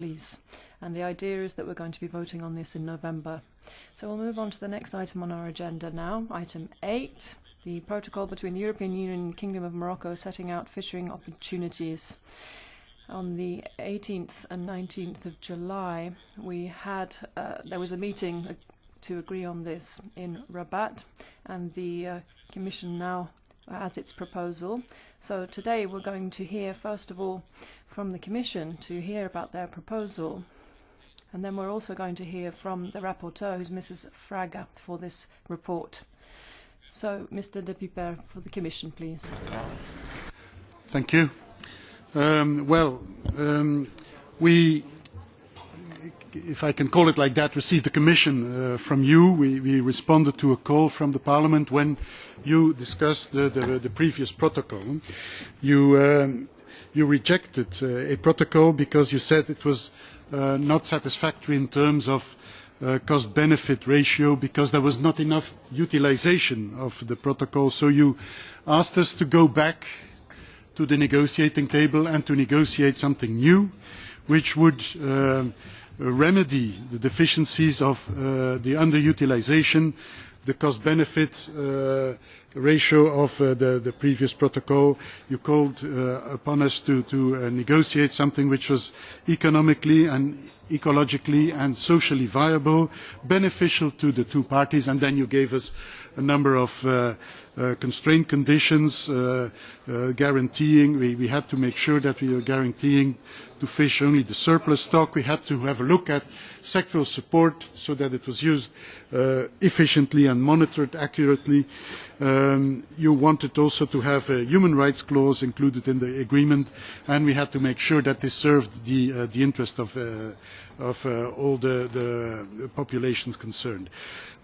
please. And the idea is that we're going to be voting on this in November. So we'll move on to the next item on our agenda now, item 8, the protocol between the European Union and Kingdom of Morocco setting out fishing opportunities. On the 18th and 19th of July, there was a meeting to agree on this in Rabat, and the Commission now has its proposal. So today we're going to hear, first of all, from the Commission to hear about their proposal. And then we're also going to hear from the rapporteur, who's Mrs. Fraga, for this report. So, Mr. De Pieper, for the Commission, please. Thank you. We, if I can call it like that, received a commission from you. We responded to a call from the Parliament when you discussed the previous protocol. You rejected a protocol because you said it was not satisfactory in terms of cost-benefit ratio, because there was not enough utilization of the protocol. So you asked us to go back to the negotiating table and to negotiate something new, which would remedy the deficiencies of the underutilization, the cost-benefit ratio of the previous protocol. You called upon us to negotiate something which was economically and ecologically and socially viable, beneficial to the two parties, and then you gave us a number of constraint conditions guaranteeing. We had to make sure that we were guaranteeing to fish only the surplus stock. We had to have a look at sectoral support so that it was used efficiently and monitored accurately. You wanted also to have a human rights clause included in the agreement, and we had to make sure that this served the interest of all the populations concerned.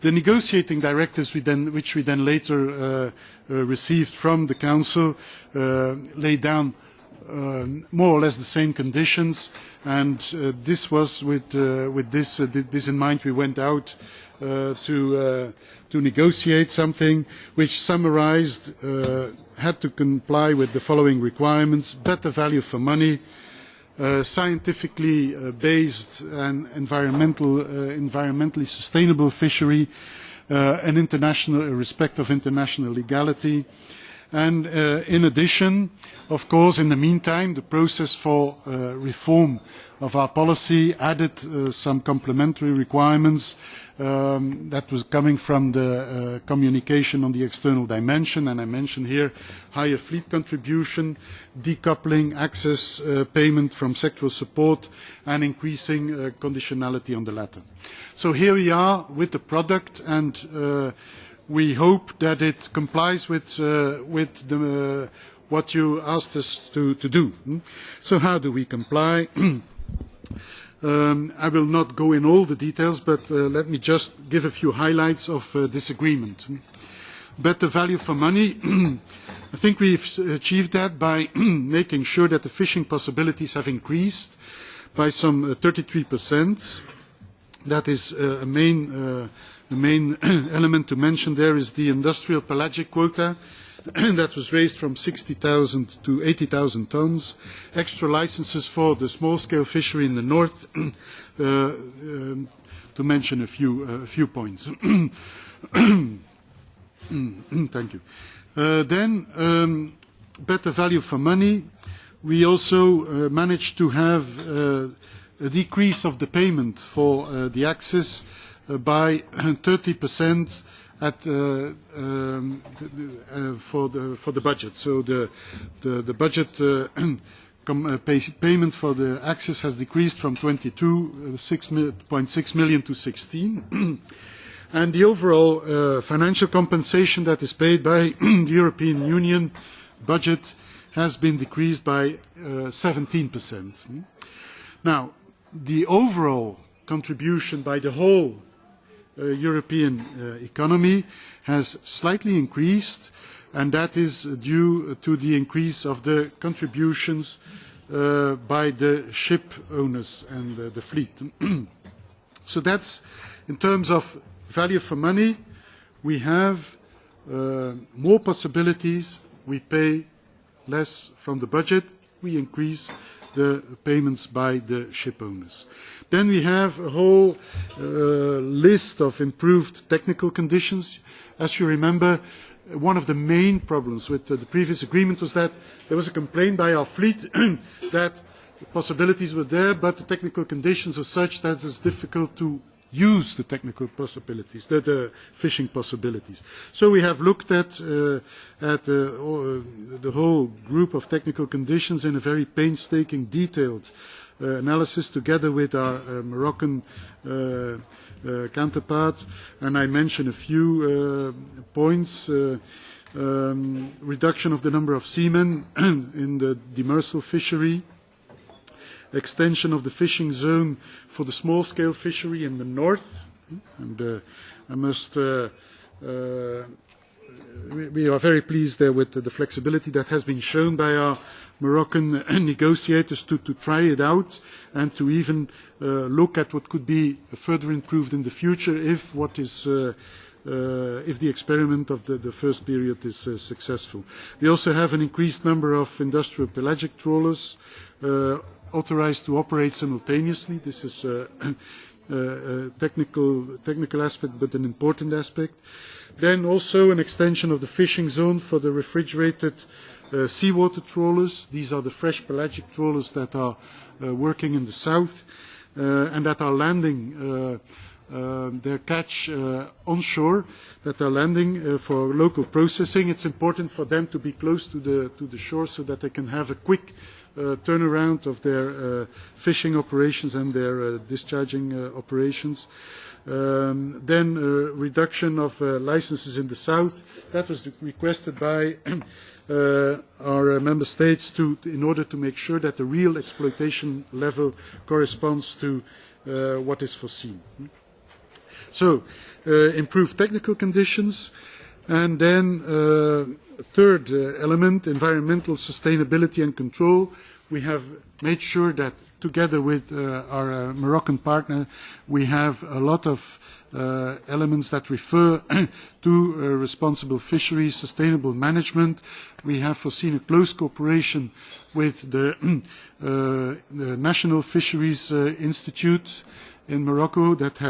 The negotiating directives which we then later received from the Council laid down more or less the same conditions, and this was with this in mind we went out to negotiate something which summarized had to comply with the following requirements: better value for money, scientifically based and environmentally sustainable fishery, and respect of international legality. And in addition, of course, in the meantime, the process for reform of our policy added some complementary requirements that was coming from the communication on the external dimension, and I mention here higher fleet contribution, decoupling access payment from sectoral support, and increasing conditionality on the latter. So here we are with the product, and we hope that it complies with what you asked us to do. So how do we comply? I will not go in all the details, but let me just give a few highlights of this agreement. Better value for money. I think we've achieved that by making sure that the fishing possibilities have increased by some 33%. That is the main element to mention there is the industrial pelagic quota that was raised from 60,000 to 80,000 tons. Extra licenses for the small-scale fishery in the north, to mention a few points. Thank you. Then, better value for money. We also managed to have a decrease of the payment for the access by 30% for the budget. So the budget payment for the access has decreased from 22.6 million to 16. And the overall financial compensation that is paid by the European Union budget has been decreased by 17%. Now, the overall contribution by the whole European economy has slightly increased, and that is due to the increase of the contributions by the ship owners and the fleet. So that's in terms of value for money. We have more possibilities. We pay less from the budget. We increase the payments by the ship owners. Then we have a whole list of improved technical conditions. As you remember, one of the main problems with the previous agreement was that there was a complaint by our fleet that the possibilities were there, but the technical conditions were such that it was difficult to use the technical possibilities, the fishing possibilities. So we have looked at the whole group of technical conditions in a very painstaking, detailed analysis together with our Moroccan counterpart, and I mention a few points. Reduction of the number of seamen in the demersal fishery, extension of the fishing zone for the small-scale fishery in the north, and I must we are very pleased there with the flexibility that has been shown by our Moroccan negotiators to try it out and to even look at what could be further improved in the future if what is if the experiment of the first period is successful. We also have an increased number of industrial pelagic trawlers authorized to operate simultaneously. This is a technical aspect, but an important aspect. Then also an extension of the fishing zone for the refrigerated seawater trawlers. These are the fresh pelagic trawlers that are working in the south and that are landing their catch onshore, that are landing for local processing. It's important for them to be close to the shore so that they can have a quick turnaround of their fishing operations and their discharging operations. Then reduction of licenses in the south. That was requested by our member states in order to make sure that the real exploitation level corresponds to what is foreseen. So, improved technical conditions, and then third element, environmental sustainability and control. We have made sure that together with our Moroccan partner, we have a lot of elements that refer to responsible fisheries, sustainable management. We have foreseen a close cooperation with the National Fisheries Institute in Morocco that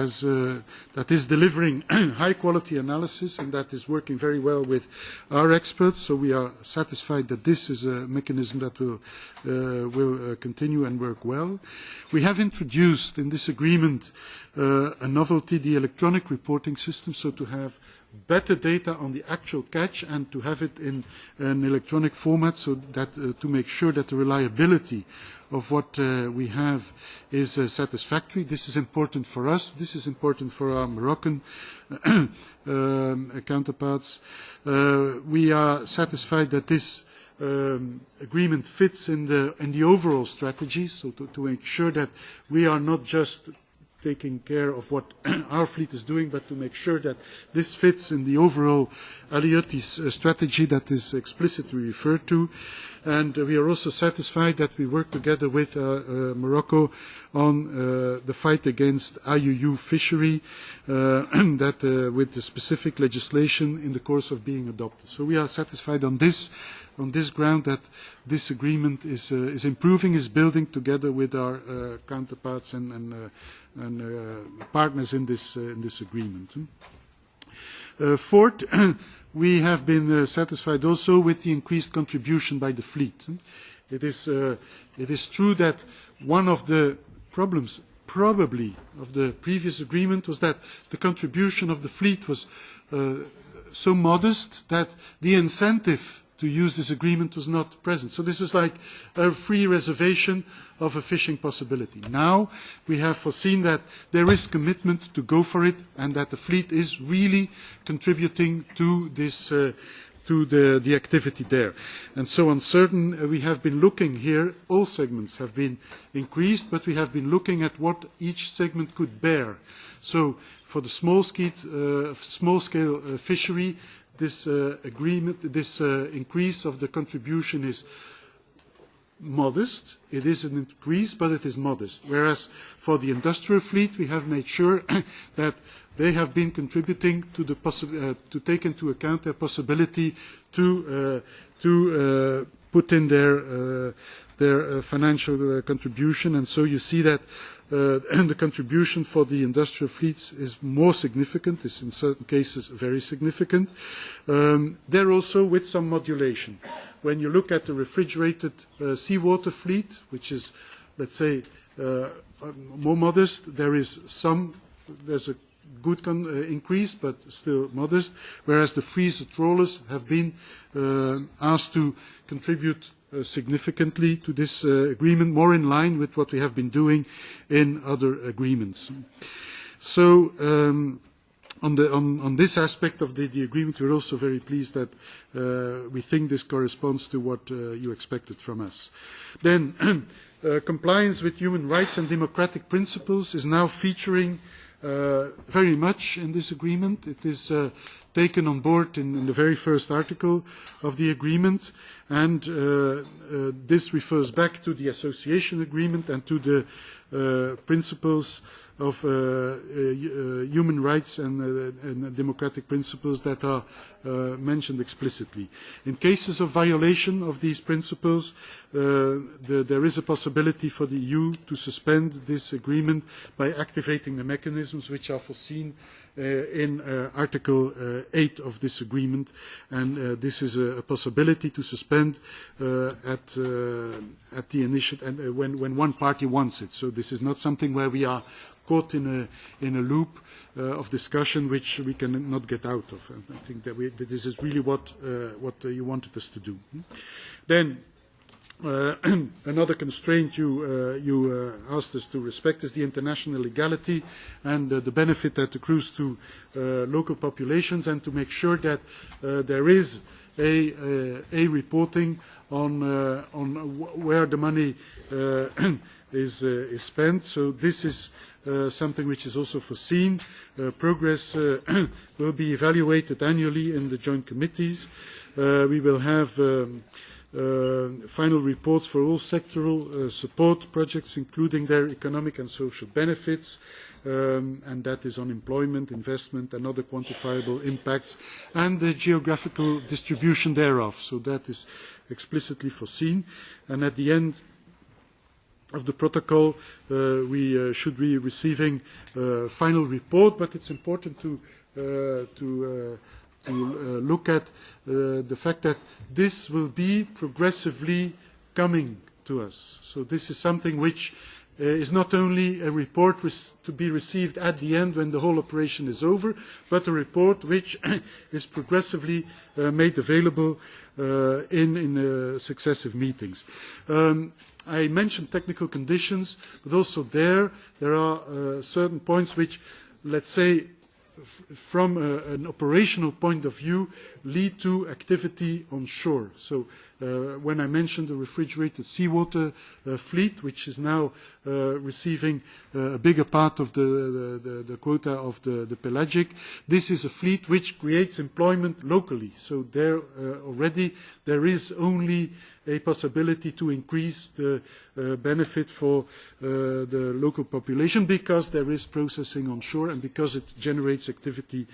is delivering high quality analysis and that is working very well with our experts. So we are satisfied that this is a mechanism that will continue and work well. We have introduced in this agreement a novelty, the electronic reporting system, so to have better data on the actual catch and to have it in an electronic format so that to make sure that the reliability of what we have is satisfactory. This is important for us. This is important for our Moroccan counterparts. We are satisfied that this agreement fits in the overall strategy, so to make sure that we are not just taking care of what our fleet is doing, but to make sure that this fits in the overall Aliotis strategy that is explicitly referred to. And we are also satisfied that we work together with Morocco on the fight against IUU fishery, with the specific legislation in the course of being adopted. So we are satisfied on this ground that this agreement is improving, is building together with our counterparts and partners in this agreement. Fourth, we have been satisfied also with the increased contribution by the fleet. It is true that one of the problems probably of the previous agreement was that the contribution of the fleet was so modest that the incentive to use this agreement was not present. So this is like a free reservation of a fishing possibility. Now we have foreseen that there is commitment to go for it and that the fleet is really contributing to this to the activity there. And so on certain, we have been looking here, all segments have been increased, but we have been looking at what each segment could bear. So for the small-scale fishery, this increase of the contribution is modest. It is an increase, but it is modest. Whereas for the industrial fleet, we have made sure that they have been contributing to to take into account their possibility to put in their their financial contribution, and so you see that the contribution for the industrial fleets is more significant, is in certain cases very significant. There also with some modulation. When you look at the refrigerated seawater fleet, which is, let's say, more modest, there's a good increase, but still modest, whereas the freezer trawlers have been asked to contribute significantly to this agreement, more in line with what we have been doing in other agreements. So on this aspect of the agreement, we're also very pleased that we think this corresponds to what you expected from us. Then compliance with human rights and democratic principles is now featuring very much in this agreement. It is taken on board in the very first article of the agreement, and this refers back to the association agreement and to the principles of human rights and democratic principles that are mentioned explicitly. In cases of violation of these principles, there is a possibility for the EU to suspend this agreement by activating the mechanisms which are foreseen in Article 8 of this agreement, and this is a possibility to suspend at the initiative and when one party wants it. So this is not something where we are caught in a loop of discussion which we cannot get out of. I think that this is really what you wanted us to do. Then another constraint you asked us to respect is the international legality and the benefit that accrues to local populations, and to make sure that there is a reporting on where the money is spent. So this is something which is also foreseen. Progress will be evaluated annually in the joint committees. We will have final reports for all sectoral support projects, including their economic and social benefits, and that is on employment, investment and other quantifiable impacts, and the geographical distribution thereof. So that is explicitly foreseen. And at the end of the protocol, we should be receiving a final report, but it's important to look at the fact that this will be progressively coming to us. So this is something which is not only a report to be received at the end when the whole operation is over, but a report which is progressively made available in successive meetings. I mentioned technical conditions, but also there are certain points which, let's say, from an operational point of view, lead to activity on shore. So when I mentioned the refrigerated seawater fleet, which is now receiving a bigger part of the quota of the pelagic, this is a fleet which creates employment locally. So there already there is only a possibility to increase the benefit for the local population, because there is processing on shore and because it generates activity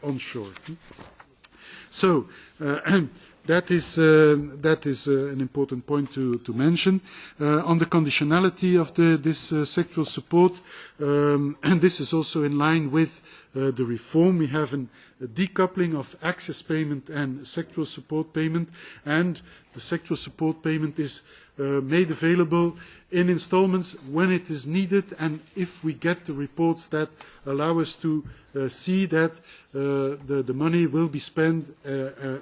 on shore. So that is an important point to mention. On the conditionality of this sectoral support, and this is also in line with the reform. We have a decoupling of access payment and sectoral support payment, and the sectoral support payment is made available in installments when it is needed, and if we get the reports that allow us to see that the money will be spent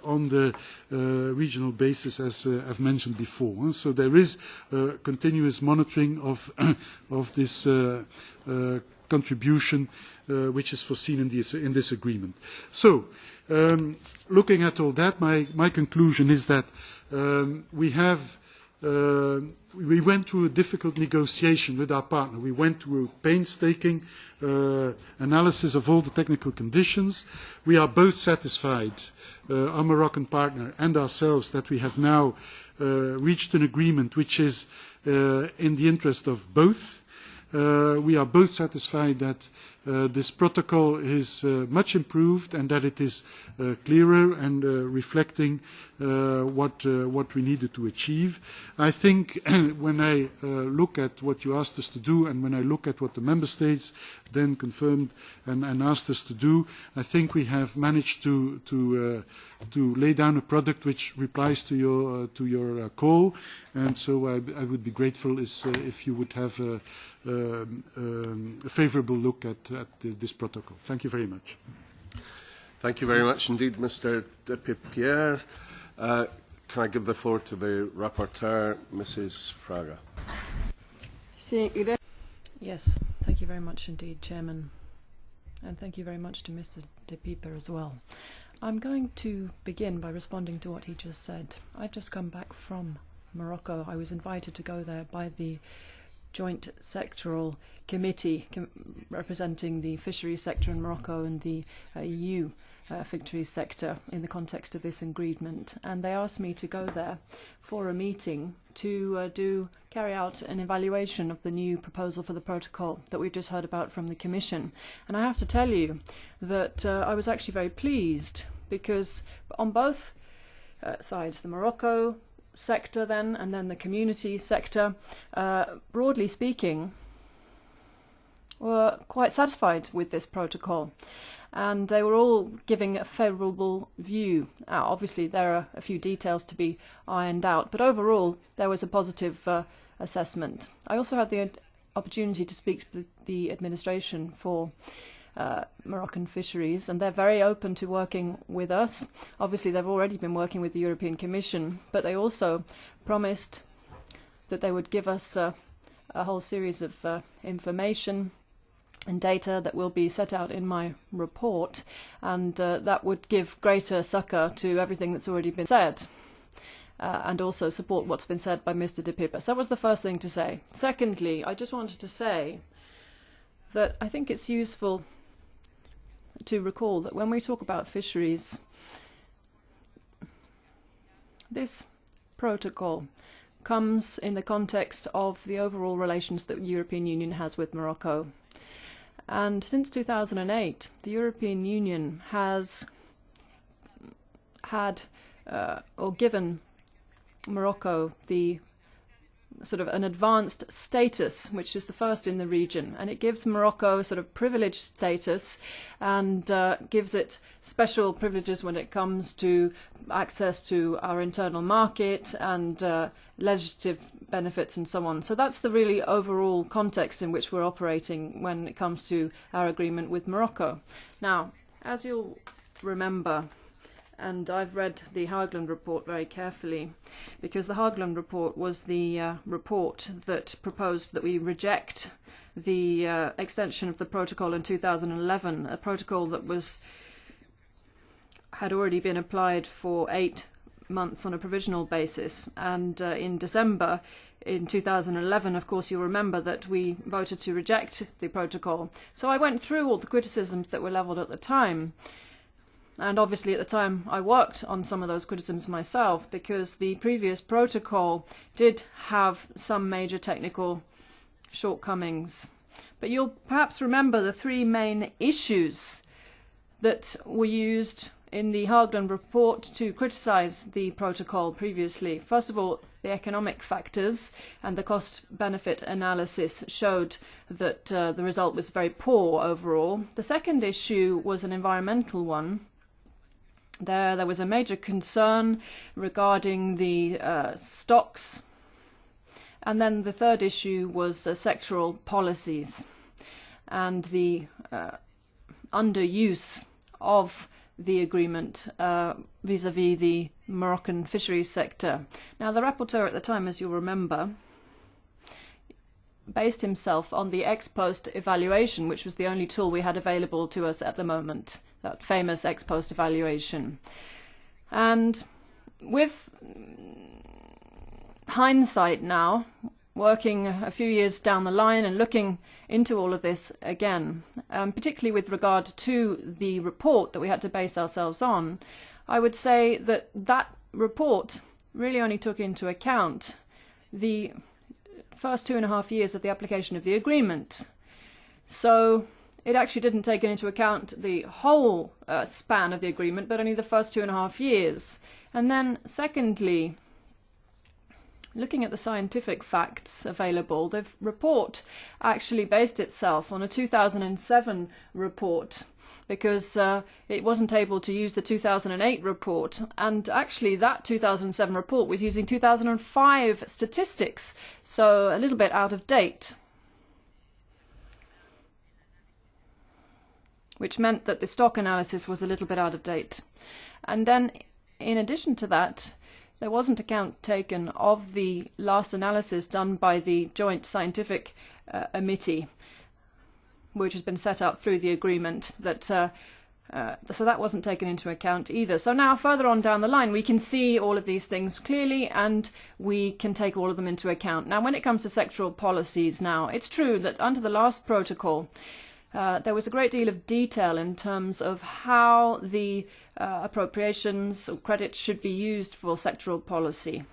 on the regional basis, as I've mentioned before. So there is continuous monitoring of this contribution which is foreseen in this agreement. So looking at all that, my conclusion is that we went through a difficult negotiation with our partner. We went through a painstaking analysis of all the technical conditions. We are both satisfied, our Moroccan partner and ourselves, that we have now reached an agreement which is in the interest of both. We are both satisfied that this protocol is much improved and that it is clearer and reflecting what we needed to achieve. I think when I look at what you asked us to do and when I look at what the Member States then confirmed and asked us to do, I think we have managed to lay down a product which replies to your call, and so I would be grateful if you would have a favourable look at this protocol. Thank you very much. Thank you very much indeed, Mr. de Pepierre. Can I give the floor to the rapporteur, Mrs. Fraga? Yes, thank you very much indeed, Chairman. And thank you very much to Mr. de Pieper as well. I'm going to begin by responding to what he just said. I've just come back from Morocco. I was invited to go there by the Joint Sectoral Committee representing the fisheries sector in Morocco and the EU fisheries sector in the context of this agreement. And they asked me to go there for a meeting to carry out an evaluation of the new proposal for the protocol that we've just heard about from the Commission. And I have to tell you that I was actually very pleased because on both sides, the Morocco sector then and then the community sector, broadly speaking, were quite satisfied with this protocol. And they were all giving a favourable view. Obviously, there are a few details to be ironed out, but overall, there was a positive assessment. I also had the opportunity to speak to the administration for Moroccan fisheries, and they're very open to working with us. Obviously, they've already been working with the European Commission, but they also promised that they would give us a whole series of information and data that will be set out in my report, and that would give greater succour to everything that's already been said, and also support what's been said by Mr. de Pieper. So that was the first thing to say. Secondly, I just wanted to say that I think it's useful to recall that when we talk about fisheries, this protocol comes in the context of the overall relations that the European Union has with Morocco. And since 2008, the European Union has had or given Morocco the sort of an advanced status, which is the first in the region, and it gives Morocco sort of privileged status and gives it special privileges when it comes to access to our internal market and legislative benefits and so on. So that's the really overall context in which we're operating when it comes to our agreement with Morocco. Now, as you'll remember, and I've read the Haglund report very carefully, because the Haglund report was the report that proposed that we reject the extension of the protocol in 2011, a protocol that had already been applied for 8 months on a provisional basis. And in December in 2011, of course, you'll remember that we voted to reject the protocol. So I went through all the criticisms that were levelled at the time. And obviously at the time I worked on some of those criticisms myself, because the previous protocol did have some major technical shortcomings. But you'll perhaps remember the 3 main issues that were used in the Haglund report to criticise the protocol previously. First of all, the economic factors and the cost-benefit analysis showed that the result was very poor overall. The second issue was an environmental one. There was a major concern regarding the stocks. And then the third issue was sectoral policies and the underuse of the agreement vis-à-vis the Moroccan fisheries sector. Now, the rapporteur at the time, as you'll remember, based himself on the ex-post evaluation, which was the only tool we had available to us at the moment, that famous ex-post evaluation. And with hindsight now, working a few years down the line and looking into all of this again, particularly with regard to the report that we had to base ourselves on, I would say that that report really only took into account the first 2.5 years of the application of the agreement. So it actually didn't take into account the whole span of the agreement, but only the first 2.5 years. And then, secondly, looking at the scientific facts available, the report actually based itself on a 2007 report because it wasn't able to use the 2008 report. And actually that 2007 report was using 2005 statistics, so a little bit out of date. Which meant that the stock analysis was a little bit out of date. And then, in addition to that, there wasn't account taken of the last analysis done by the Joint Scientific Committee, which has been set up through the agreement. So that wasn't taken into account either. So now, further on down the line, we can see all of these things clearly, and we can take all of them into account. Now, when it comes to sectoral policies now, it's true that under the last protocol, there was a great deal of detail in terms of how the appropriations or credits should be used for sectoral policy.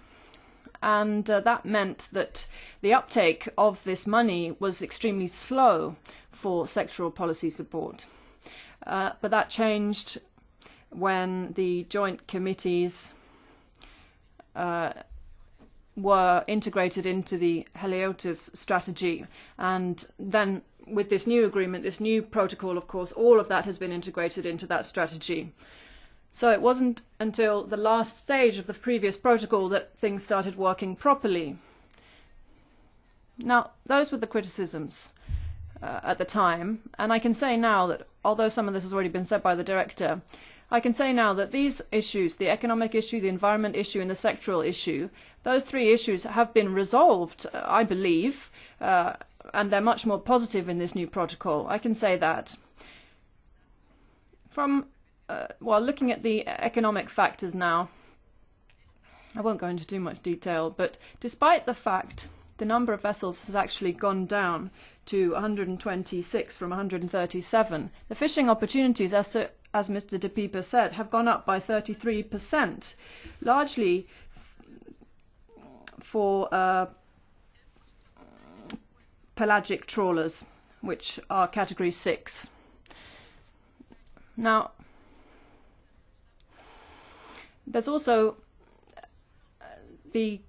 And that meant that the uptake of this money was extremely slow for sectoral policy support. But that changed when the joint committees were integrated into the Heliotis strategy, and then with this new agreement, this new protocol, of course, all of that has been integrated into that strategy. So it wasn't until the last stage of the previous protocol that things started working properly. Now, those were the criticisms at the time, and I can say now that, although some of this has already been said by the director, I can say now that these issues, the economic issue, the environment issue, and the sectoral issue, those three issues have been resolved, I believe, and they're much more positive in this new protocol. I can say that. From, looking at the economic factors now, I won't go into too much detail, but despite the fact the number of vessels has actually gone down to 126 from 137, the fishing opportunities, as Mr. De Pieper said, have gone up by 33%, largely for pelagic trawlers, which are category 6. Now, there's also the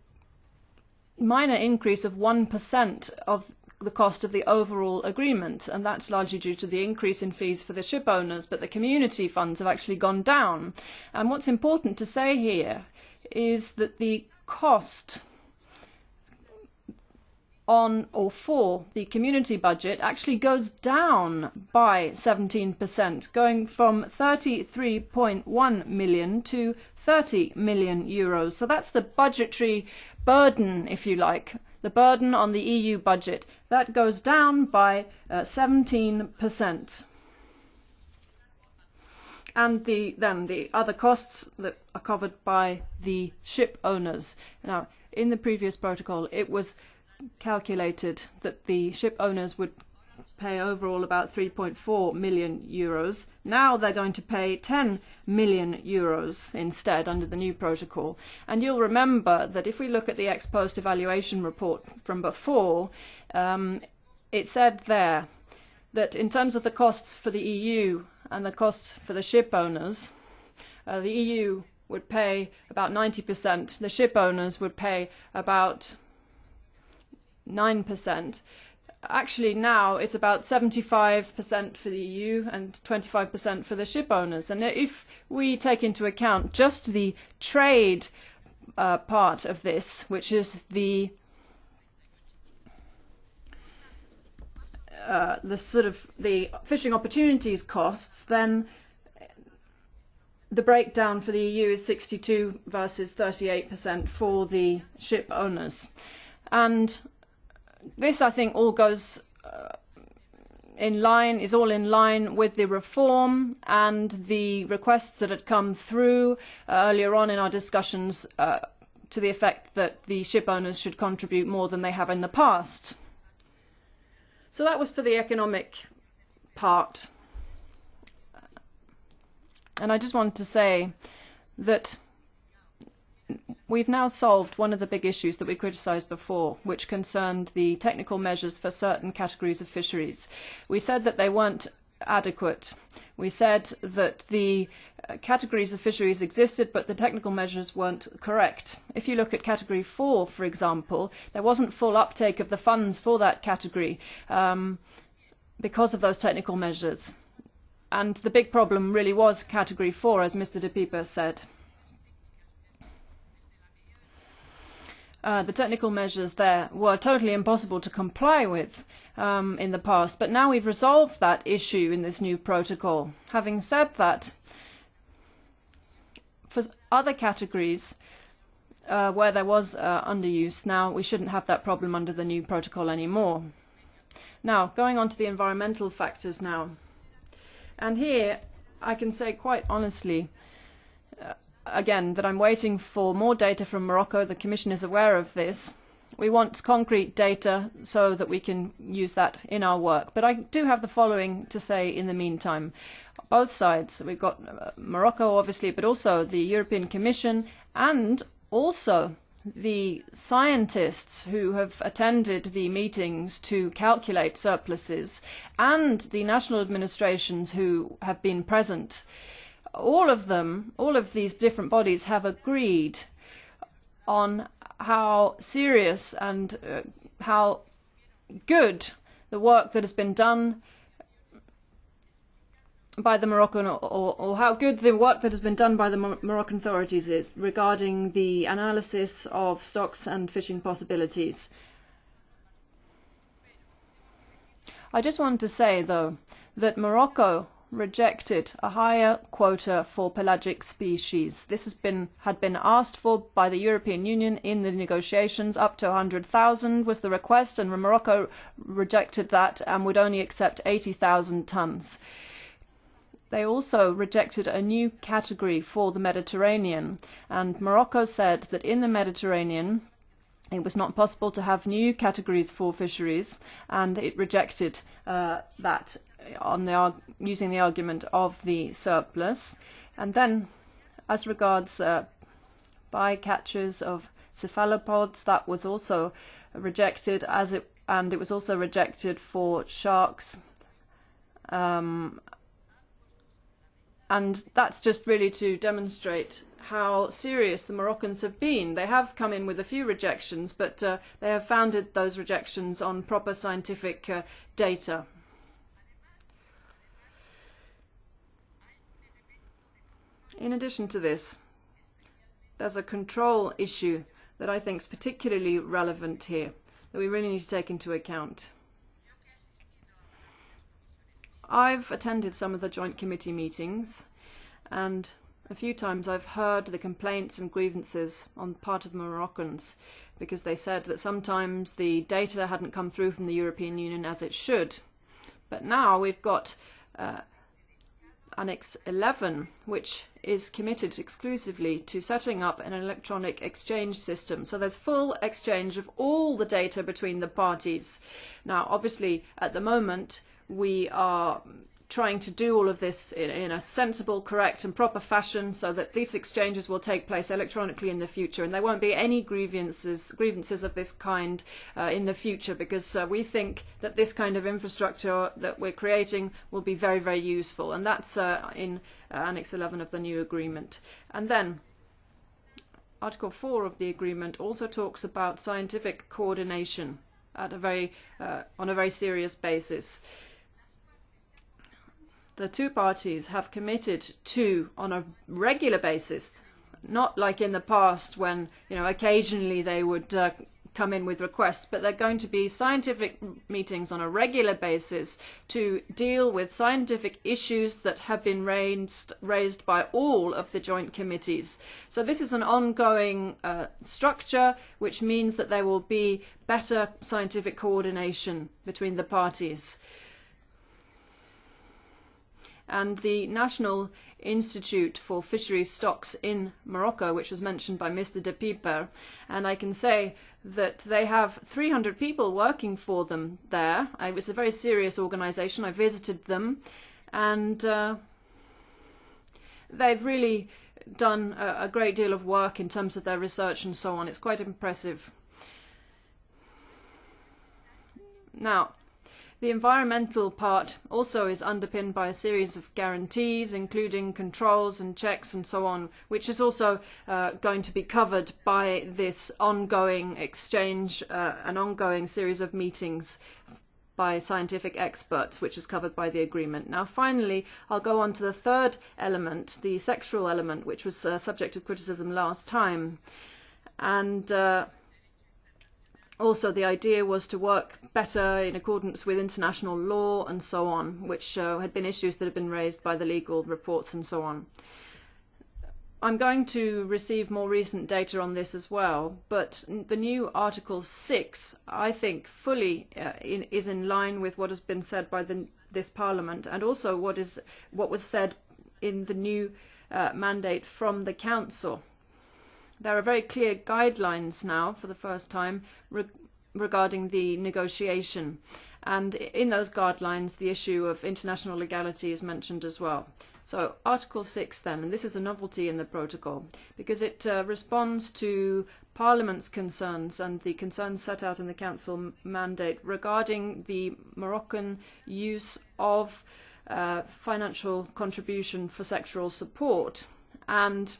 minor increase of 1% of the cost of the overall agreement, and that's largely due to the increase in fees for the ship owners, but the community funds have actually gone down. And what's important to say here is that the cost on or for the community budget actually goes down by 17%, going from 33.1 million to 30 million euros. So that's the budgetary burden, if you like, the burden on the EU budget. That goes down by 17%. And then the other costs that are covered by the ship owners. Now, in the previous protocol, it was calculated that the ship owners would pay overall about 3.4 million euros. Now they're going to pay 10 million euros instead under the new protocol. And you'll remember that if we look at the ex post evaluation report from before, it said there that in terms of the costs for the EU and the costs for the ship owners, the EU would pay about 90%, the ship owners would pay about 9%. Actually now it's about 75% for the EU and 25% for the ship owners. And if we take into account just the trade part of this, which is the sort of the fishing opportunities costs, then the breakdown for the EU is 62 versus 38% for the ship owners. And this, I think, all goes is all in line with the reform and the requests that had come through earlier on in our discussions to the effect that the ship owners should contribute more than they have in the past. So that was for the economic part. And I just wanted to say that we've now solved one of the big issues that we criticised before, which concerned the technical measures for certain categories of fisheries. We said that they weren't adequate. We said that the categories of fisheries existed, but the technical measures weren't correct. If you look at category 4, for example, there wasn't full uptake of the funds for that category because of those technical measures. And the big problem really was category 4, as Mr. De Pieper said. The technical measures there were totally impossible to comply with in the past, but now we've resolved that issue in this new protocol. Having said that, for other categories where there was underuse, now we shouldn't have that problem under the new protocol anymore. Now, going on to the environmental factors now. And here, I can say quite honestly, again, that I'm waiting for more data from Morocco. The Commission is aware of this. We want concrete data so that we can use that in our work. But I do have the following to say in the meantime. Both sides, we've got Morocco obviously, but also the European Commission and also the scientists who have attended the meetings to calculate surpluses and the national administrations who have been present. All of them, all of these different bodies have agreed on how serious and how good the work that has been done by the Moroccan, or how good the work that has been done by the Moroccan authorities is regarding the analysis of stocks and fishing possibilities. I just want to say, though, that Morocco rejected a higher quota for pelagic species. This had been asked for by the European Union in the negotiations. Up to 100,000 was the request, and Morocco rejected that and would only accept 80,000 tons. They also rejected a new category for the Mediterranean, and Morocco said that in the Mediterranean it was not possible to have new categories for fisheries, and it rejected that on using the argument of the surplus. And then, as regards bycatchers of cephalopods, that was also rejected, and it was also rejected for sharks. And that's just really to demonstrate how serious the Moroccans have been. They have come in with a few rejections, but they have founded those rejections on proper scientific data. In addition to this, there's a control issue that I think is particularly relevant here, that we really need to take into account. I've attended some of the joint committee meetings, and a few times I've heard the complaints and grievances on the part of Moroccans, because they said that sometimes the data hadn't come through from the European Union as it should. But now we've got Annex 11, which is committed exclusively to setting up an electronic exchange system. So there's full exchange of all the data between the parties. Now, obviously, at the moment, we are trying to do all of this in a sensible, correct and proper fashion so that these exchanges will take place electronically in the future, and there won't be any grievances of this kind in the future, because we think that this kind of infrastructure that we're creating will be very, very useful, and that's in Annex 11 of the new agreement. And then Article 4 of the agreement also talks about scientific coordination at on a very serious basis. The two parties have committed to, on a regular basis, not like in the past when, occasionally they would come in with requests, but they're going to be scientific meetings on a regular basis to deal with scientific issues that have been raised by all of the joint committees. So this is an ongoing structure, which means that there will be better scientific coordination between the parties. And the National Institute for Fisheries Stocks in Morocco, which was mentioned by Mr. De Pieper, and I can say that they have 300 people working for them there. It was a very serious organisation. I visited them, and they've really done a great deal of work in terms of their research and so on. It's quite impressive. Now, the environmental part also is underpinned by a series of guarantees, including controls and checks and so on, which is also going to be covered by this ongoing exchange, an ongoing series of meetings by scientific experts, which is covered by the agreement. Now, finally, I'll go on to the third element, the sectoral element, which was subject of criticism last time. And also, the idea was to work better in accordance with international law and so on, which had been issues that had been raised by the legal reports and so on. I'm going to receive more recent data on this as well, but the new Article 6, I think, fully is in line with what has been said by this Parliament, and also what was said in the new mandate from the Council. There are very clear guidelines now, for the first time, regarding the negotiation. And in those guidelines, the issue of international legality is mentioned as well. So Article 6 then, and this is a novelty in the protocol, because it responds to Parliament's concerns and the concerns set out in the Council mandate regarding the Moroccan use of financial contribution for sectoral support, and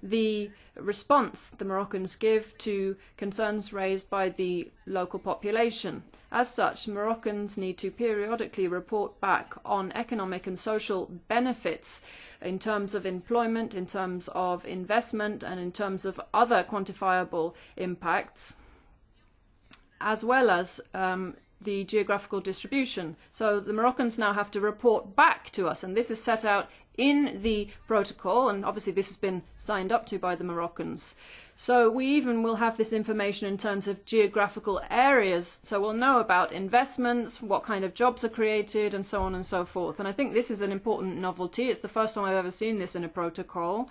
the response the Moroccans give to concerns raised by the local population. As such, Moroccans need to periodically report back on economic and social benefits in terms of employment, in terms of investment, and in terms of other quantifiable impacts, as well as the geographical distribution. So the Moroccans now have to report back to us, and this is set out in the protocol, and obviously this has been signed up to by the Moroccans. So we even will have this information in terms of geographical areas, so we'll know about investments, what kind of jobs are created, and so on and so forth. And I think this is an important novelty. It's the first time I've ever seen this in a protocol.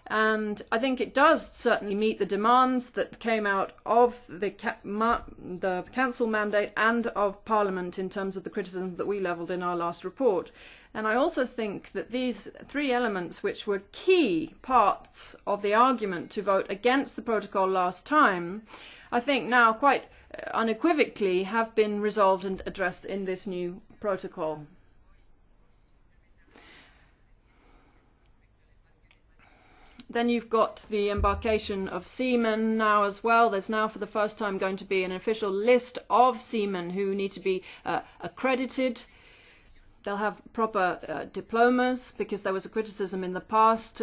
And I think it does certainly meet the demands that came out of the Council mandate and of Parliament in terms of the criticisms that we levelled in our last report. And I also think that these three elements, which were key parts of the argument to vote against the protocol last time, I think now quite unequivocally have been resolved and addressed in this new protocol. Then you've got the embarkation of seamen now as well. There's now for the first time going to be an official list of seamen who need to be accredited. They'll have proper diplomas, because there was a criticism in the past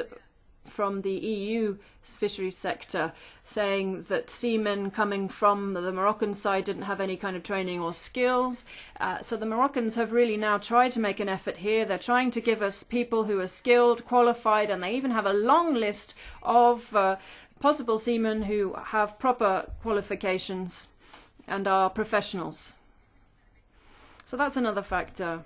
from the EU fisheries sector saying that seamen coming from the Moroccan side didn't have any kind of training or skills. So the Moroccans have really now tried to make an effort here. They're trying to give us people who are skilled, qualified, and they even have a long list of possible seamen who have proper qualifications and are professionals. So that's another factor.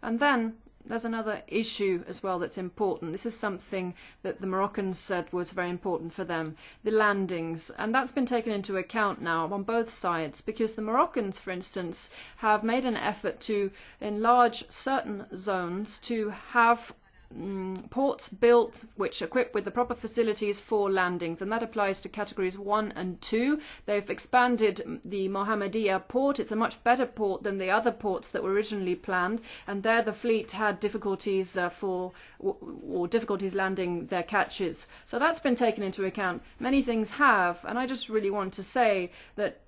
And then there's another issue as well that's important. This is something that the Moroccans said was very important for them, the landings. And that's been taken into account now on both sides, because the Moroccans, for instance, have made an effort to enlarge certain zones to have ports built which are equipped with the proper facilities for landings, and that applies to categories 1 and 2. They've expanded the Mohammedia port. It's a much better port than the other ports that were originally planned, and there the fleet had difficulties difficulties landing their catches. So that's been taken into account. Many things have, and I just really want to say that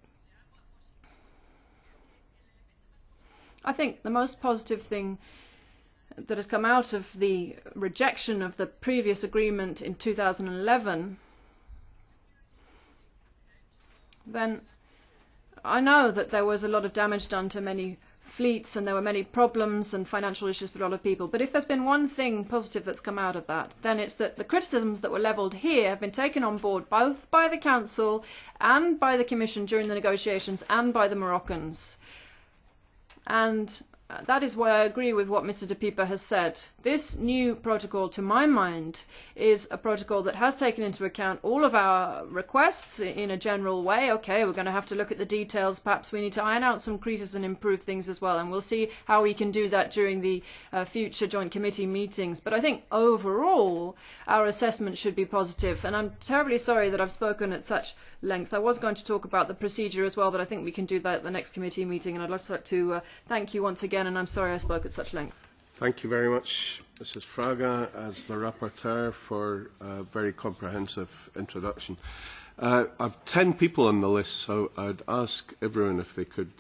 I think the most positive thing that has come out of the rejection of the previous agreement in 2011, then I know that there was a lot of damage done to many fleets and there were many problems and financial issues for a lot of people. But if there's been one thing positive that's come out of that, then it's that the criticisms that were levelled here have been taken on board both by the Council and by the Commission during the negotiations and by the Moroccans. And that is why I agree with what Mr. De Pieper has said. This new protocol, to my mind, is a protocol that has taken into account all of our requests in a general way. Okay, we're going to have to look at the details. Perhaps we need to iron out some creases and improve things as well, and we'll see how we can do that during the future joint committee meetings. But I think overall, our assessment should be positive, and I'm terribly sorry that I've spoken at such length. I was going to talk about the procedure as well, but I think we can do that at the next committee meeting, and I'd just like to thank you once again, and I'm sorry I spoke at such length. Thank you very much, Mrs. Fraga, as the rapporteur, for a very comprehensive introduction. I've 10 people on the list, so I'd ask everyone if they could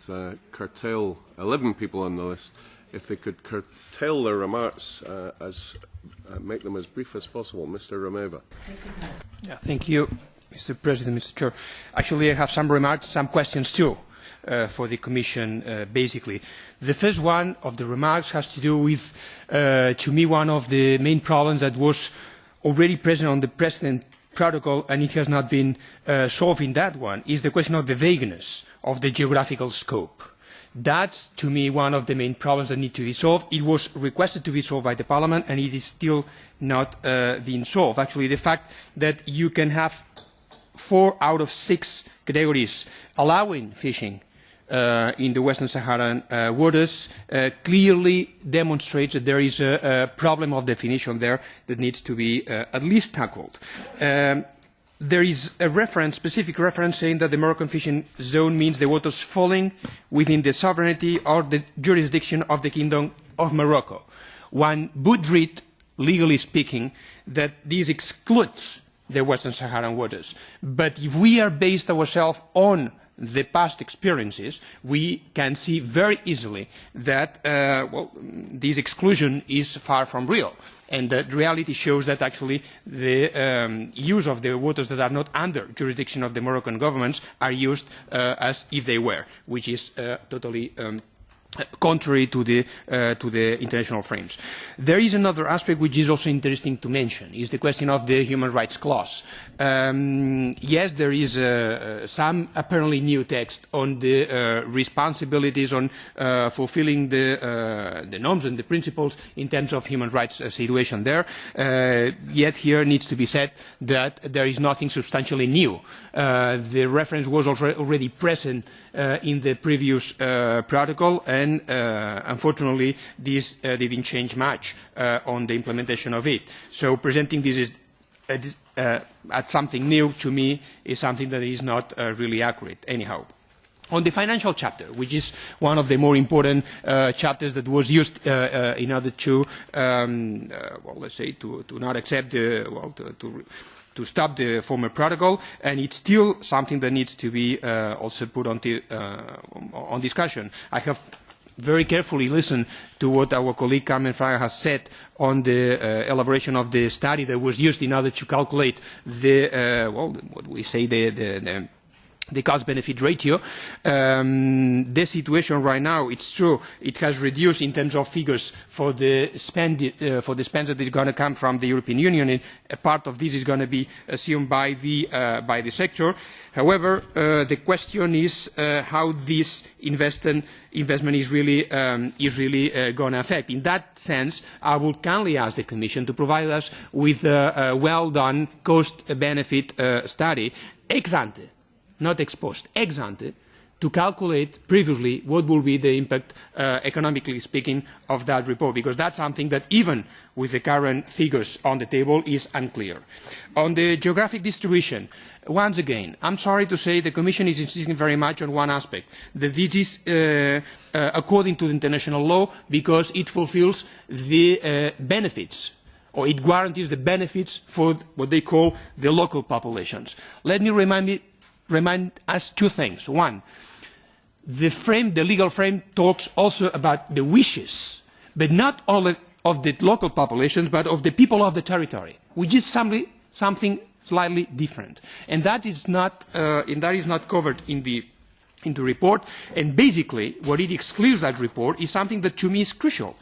curtail 11 people on the list, if they could curtail their remarks, make them as brief as possible. Mr. Romeva. Yeah, thank you, Mr. President, Mr. Chair. Actually, I have some remarks, some questions too. For the Commission, basically. The first one of the remarks has to do with, to me, one of the main problems that was already present on the precedent protocol, and it has not been solved in that one, is the question of the vagueness of the geographical scope. That's, to me, one of the main problems that need to be solved. It was requested to be solved by the Parliament, and it is still not being solved. Actually, the fact that you can have 4 out of 6 categories allowing fishing in the Western Saharan waters clearly demonstrates that there is a problem of definition there that needs to be at least tackled. There is a reference, specific reference, saying that the Moroccan fishing zone means the waters falling within the sovereignty or the jurisdiction of the Kingdom of Morocco. One would read, legally speaking, that this excludes the Western Saharan waters. But if we are based ourselves on the past experiences, we can see very easily that this exclusion is far from real. And the reality shows that actually the use of the waters that are not under jurisdiction of the Moroccan governments are used as if they were, which is totally contrary to the international frames. There is another aspect which is also interesting to mention, is the question of the human rights clause. Yes, there is some apparently new text on the responsibilities on fulfilling the norms and the principles in terms of human rights situation there. Yet here needs to be said that there is nothing substantially new. The reference was already present in the previous protocol, and unfortunately this didn't change much on the implementation of it. So presenting this as something new, to me, is something that is not really accurate anyhow. On the financial chapter, which is one of the more important chapters that was used in order to, let's say, to not accept to stop the former protocol, and it's still something that needs to be also put on discussion. I have very carefully listened to what our colleague Carmen Fraga has said on the elaboration of the study that was used in order to calculate the, what we say, the cost-benefit ratio. The situation right now, it's true, it has reduced in terms of figures for the spend that is going to come from the European Union, and a part of this is going to be assumed by the sector. However, the question is how this investment is really going to affect. In that sense, I would kindly ask the Commission to provide us with a well-done cost-benefit study ex ante, not ex post, ex ante, to calculate previously what will be the impact, economically speaking, of that report, because that's something that even with the current figures on the table is unclear. On the geographic distribution, once again, I'm sorry to say the Commission is insisting very much on one aspect, that this is according to the international law because it fulfills the benefits, or it guarantees the benefits for what they call the local populations. Let me remind us two things. One, the legal frame talks also about the wishes, but not only of the local populations, but of the people of the territory, which is something slightly different. And that is not covered in the report. And basically, what it excludes that report is something that to me is crucial.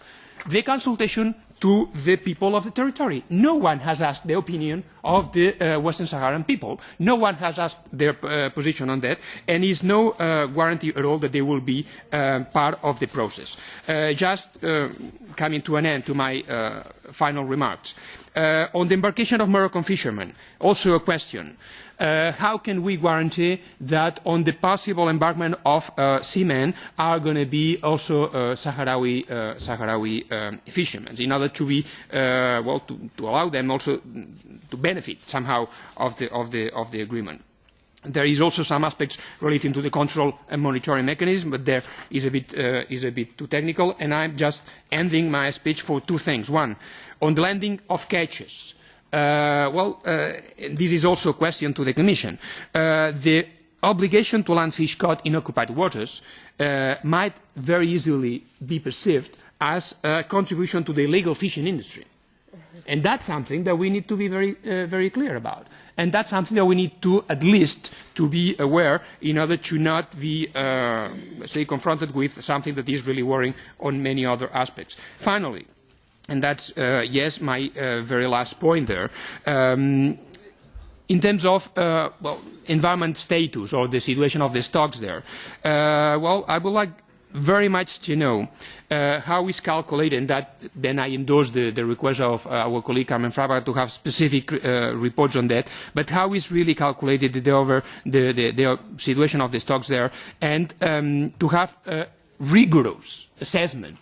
The consultation to the people of the territory. No one has asked the opinion of the Western Saharan people. No one has asked their position on that, and is no guarantee at all that they will be part of the process. Just coming to an end to my final remarks. On the embarkation of Moroccan fishermen, also a question. How can we guarantee that on the possible embarkment of seamen are going to be also Sahrawi fishermen, in order to be to allow them also to benefit somehow of the agreement? There is also some aspects relating to the control and monitoring mechanism, but there is a bit too technical, and I'm just ending my speech for two things. One, on the landing of catches. This is also a question to the Commission. The obligation to land fish caught in occupied waters might very easily be perceived as a contribution to the illegal fishing industry. And that's something that we need to be very clear about. And that's something that we need to, at least, to be aware in order to not be, say, confronted with something that is really worrying on many other aspects. Finally, and that's, yes, my very last point there, in terms of, environment status or the situation of the stocks there, I would like very much to know how is calculated, and that then I endorse the request of our colleague Carmen Fraga to have specific reports on that, but how is really calculated the situation of the stocks there, and to have a rigorous assessment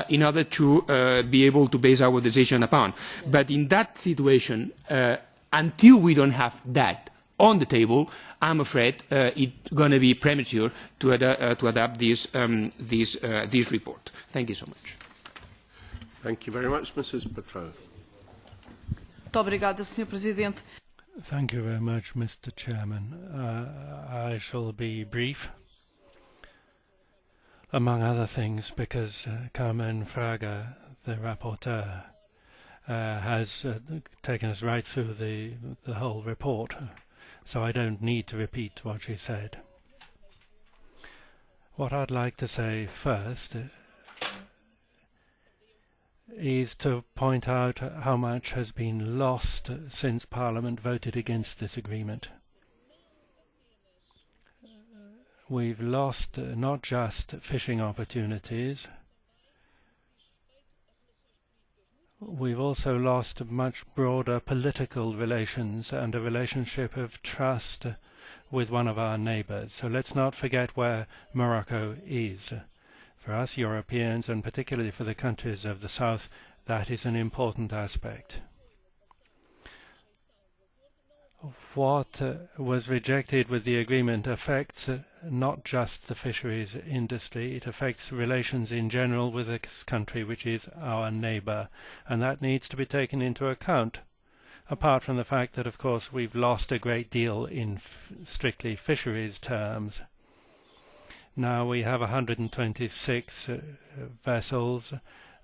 in order to be able to base our decision upon. But in that situation, until we don't have that on the table, I'm afraid it's going to be premature to adapt this report. Thank you so much. Thank you very much, Mrs. Petrou. Muito obrigada, Sr. Presidente. Thank you very much, Mr. Chairman. I shall be brief, among other things, because Carmen Fraga, the rapporteur, has taken us right through the whole report, so I don't need to repeat what she said. What I'd like to say first is to point out how much has been lost since Parliament voted against this agreement. We've lost not just fishing opportunities, we've also lost much broader political relations and a relationship of trust with one of our neighbours. So let's not forget where Morocco is. For us Europeans, and particularly for the countries of the south, that is an important aspect. What was rejected with the agreement affects not just the fisheries industry, it affects relations in general with this country, which is our neighbour, and that needs to be taken into account, apart from the fact that, of course, we've lost a great deal in strictly fisheries terms. Now we have 126 vessels.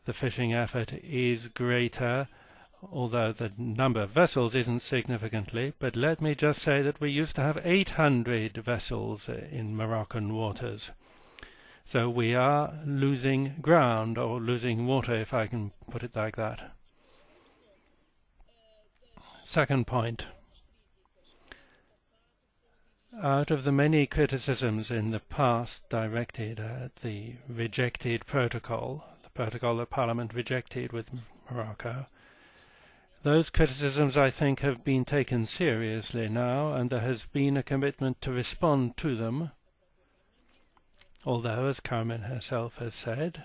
The fishing effort is greater, although the number of vessels isn't significantly, but let me just say that we used to have 800 vessels in Moroccan waters. So we are losing ground, or losing water, if I can put it like that. Second point. Out of the many criticisms in the past directed at the rejected protocol, the protocol that Parliament rejected with Morocco, those criticisms, I think, have been taken seriously now, and there has been a commitment to respond to them, although, as Carmen herself has said,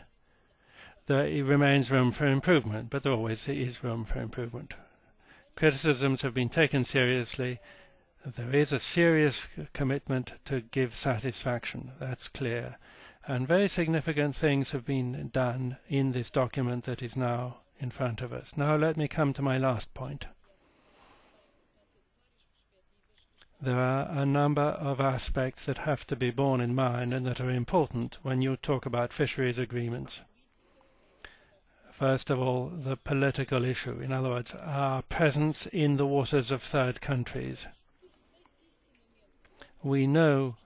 there remains room for improvement, but there always is room for improvement. Criticisms have been taken seriously. There is a serious commitment to give satisfaction, that's clear, and very significant things have been done in this document that is now in front of us. Now let me come to my last point. There are a number of aspects that have to be borne in mind and that are important when you talk about fisheries agreements. First of all, the political issue, in other words, our presence in the waters of third countries. We know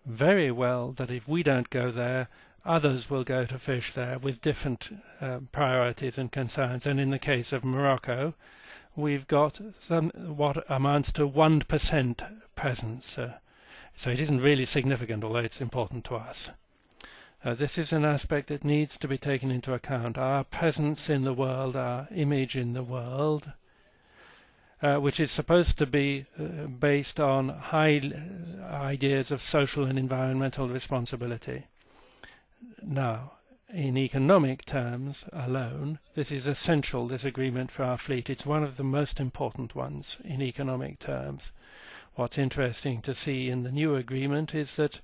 very well that if we don't go there, others will go to fish there with different priorities and concerns. And in the case of Morocco, we've got what amounts to 1% presence. So it isn't really significant, although it's important to us. This is an aspect that needs to be taken into account. Our presence in the world, our image in the world, which is supposed to be based on high ideas of social and environmental responsibility. Now, in economic terms alone, this is essential, this agreement for our fleet. It's one of the most important ones in economic terms. What's interesting to see in the new agreement is that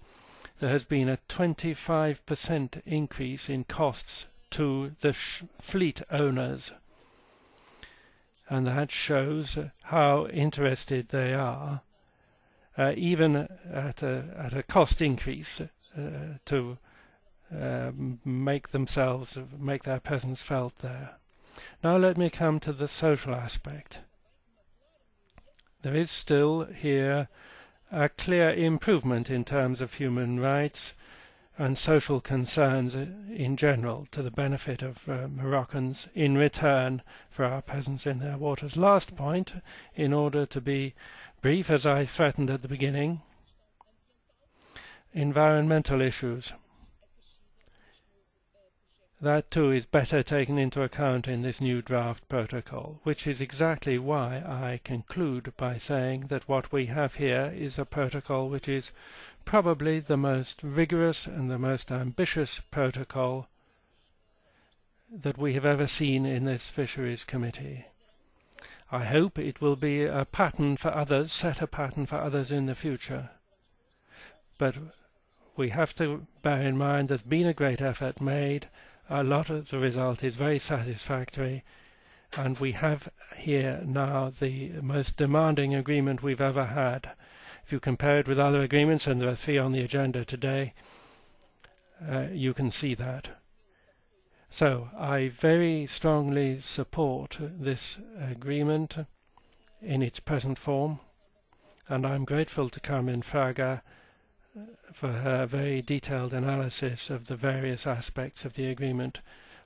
there has been a 25% increase in costs to the fleet owners. And that shows how interested they are, even at a cost increase, to make their presence felt there. Now let me come to the social aspect. There is still here a clear improvement in terms of human rights and social concerns in general to the benefit of Moroccans in return for our presence in their waters. Last point, in order to be brief, as I threatened at the beginning, environmental issues. That too is better taken into account in this new draft protocol, which is exactly why I conclude by saying that what we have here is a protocol which is probably the most rigorous and the most ambitious protocol that we have ever seen in this Fisheries Committee. I hope it will be a pattern for others, set a pattern for others in the future. But we have to bear in mind there's been a great effort made. A lot of the result is very satisfactory, and we have here now the most demanding agreement we've ever had. If you compare it with other agreements, and there are 3 on the agenda today, you can see that. So I very strongly support this agreement in its present form, and I'm grateful to Carmen Fraga for her very detailed analysis of the various aspects of the agreement,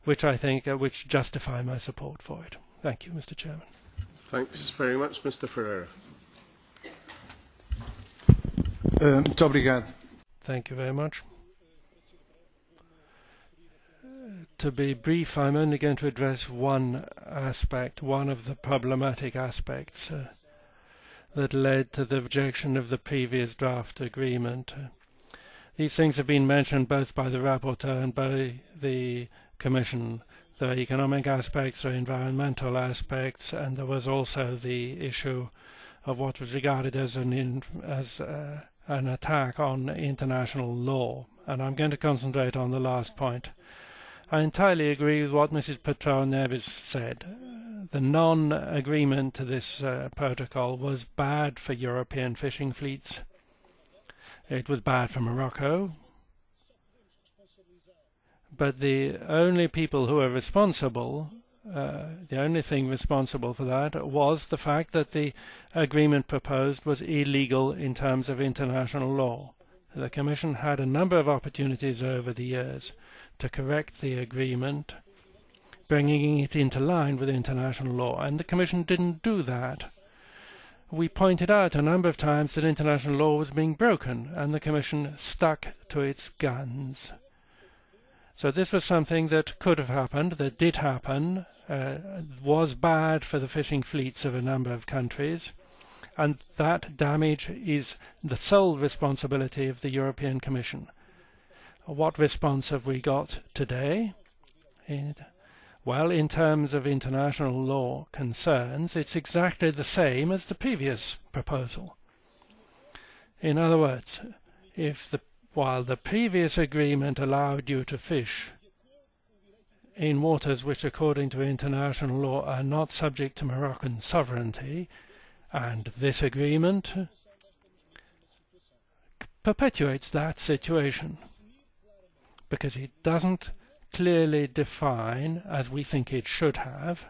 which I think which justify my support for it. Thank you, Mr. Chairman. Thanks very much, Mr. Ferreira. Muito obrigado. Thank you very much. To be brief, I'm only going to address one aspect, one of the problematic aspects that led to the rejection of the previous draft agreement. These things have been mentioned both by the rapporteur and by the Commission. There are economic aspects, there are environmental aspects, and there was also the issue of what was regarded as an attack on international law. And I'm going to concentrate on the last point. I entirely agree with what Mrs. Patrão-Neves said. The non-agreement to this protocol was bad for European fishing fleets. It was bad for Morocco. But the only people who are responsible, the only thing responsible for that was the fact that the agreement proposed was illegal in terms of international law. The Commission had a number of opportunities over the years to correct the agreement, bringing it into line with international law, and the Commission didn't do that. We pointed out a number of times that international law was being broken, and the Commission stuck to its guns. So this was something that could have happened, that did happen, was bad for the fishing fleets of a number of countries, and that damage is the sole responsibility of the European Commission. What response have we got today? Well, in terms of international law concerns, it's exactly the same as the previous proposal. In other words, while the previous agreement allowed you to fish in waters which, according to international law, are not subject to Moroccan sovereignty, and this agreement perpetuates that situation, because it doesn't clearly define, as we think it should have,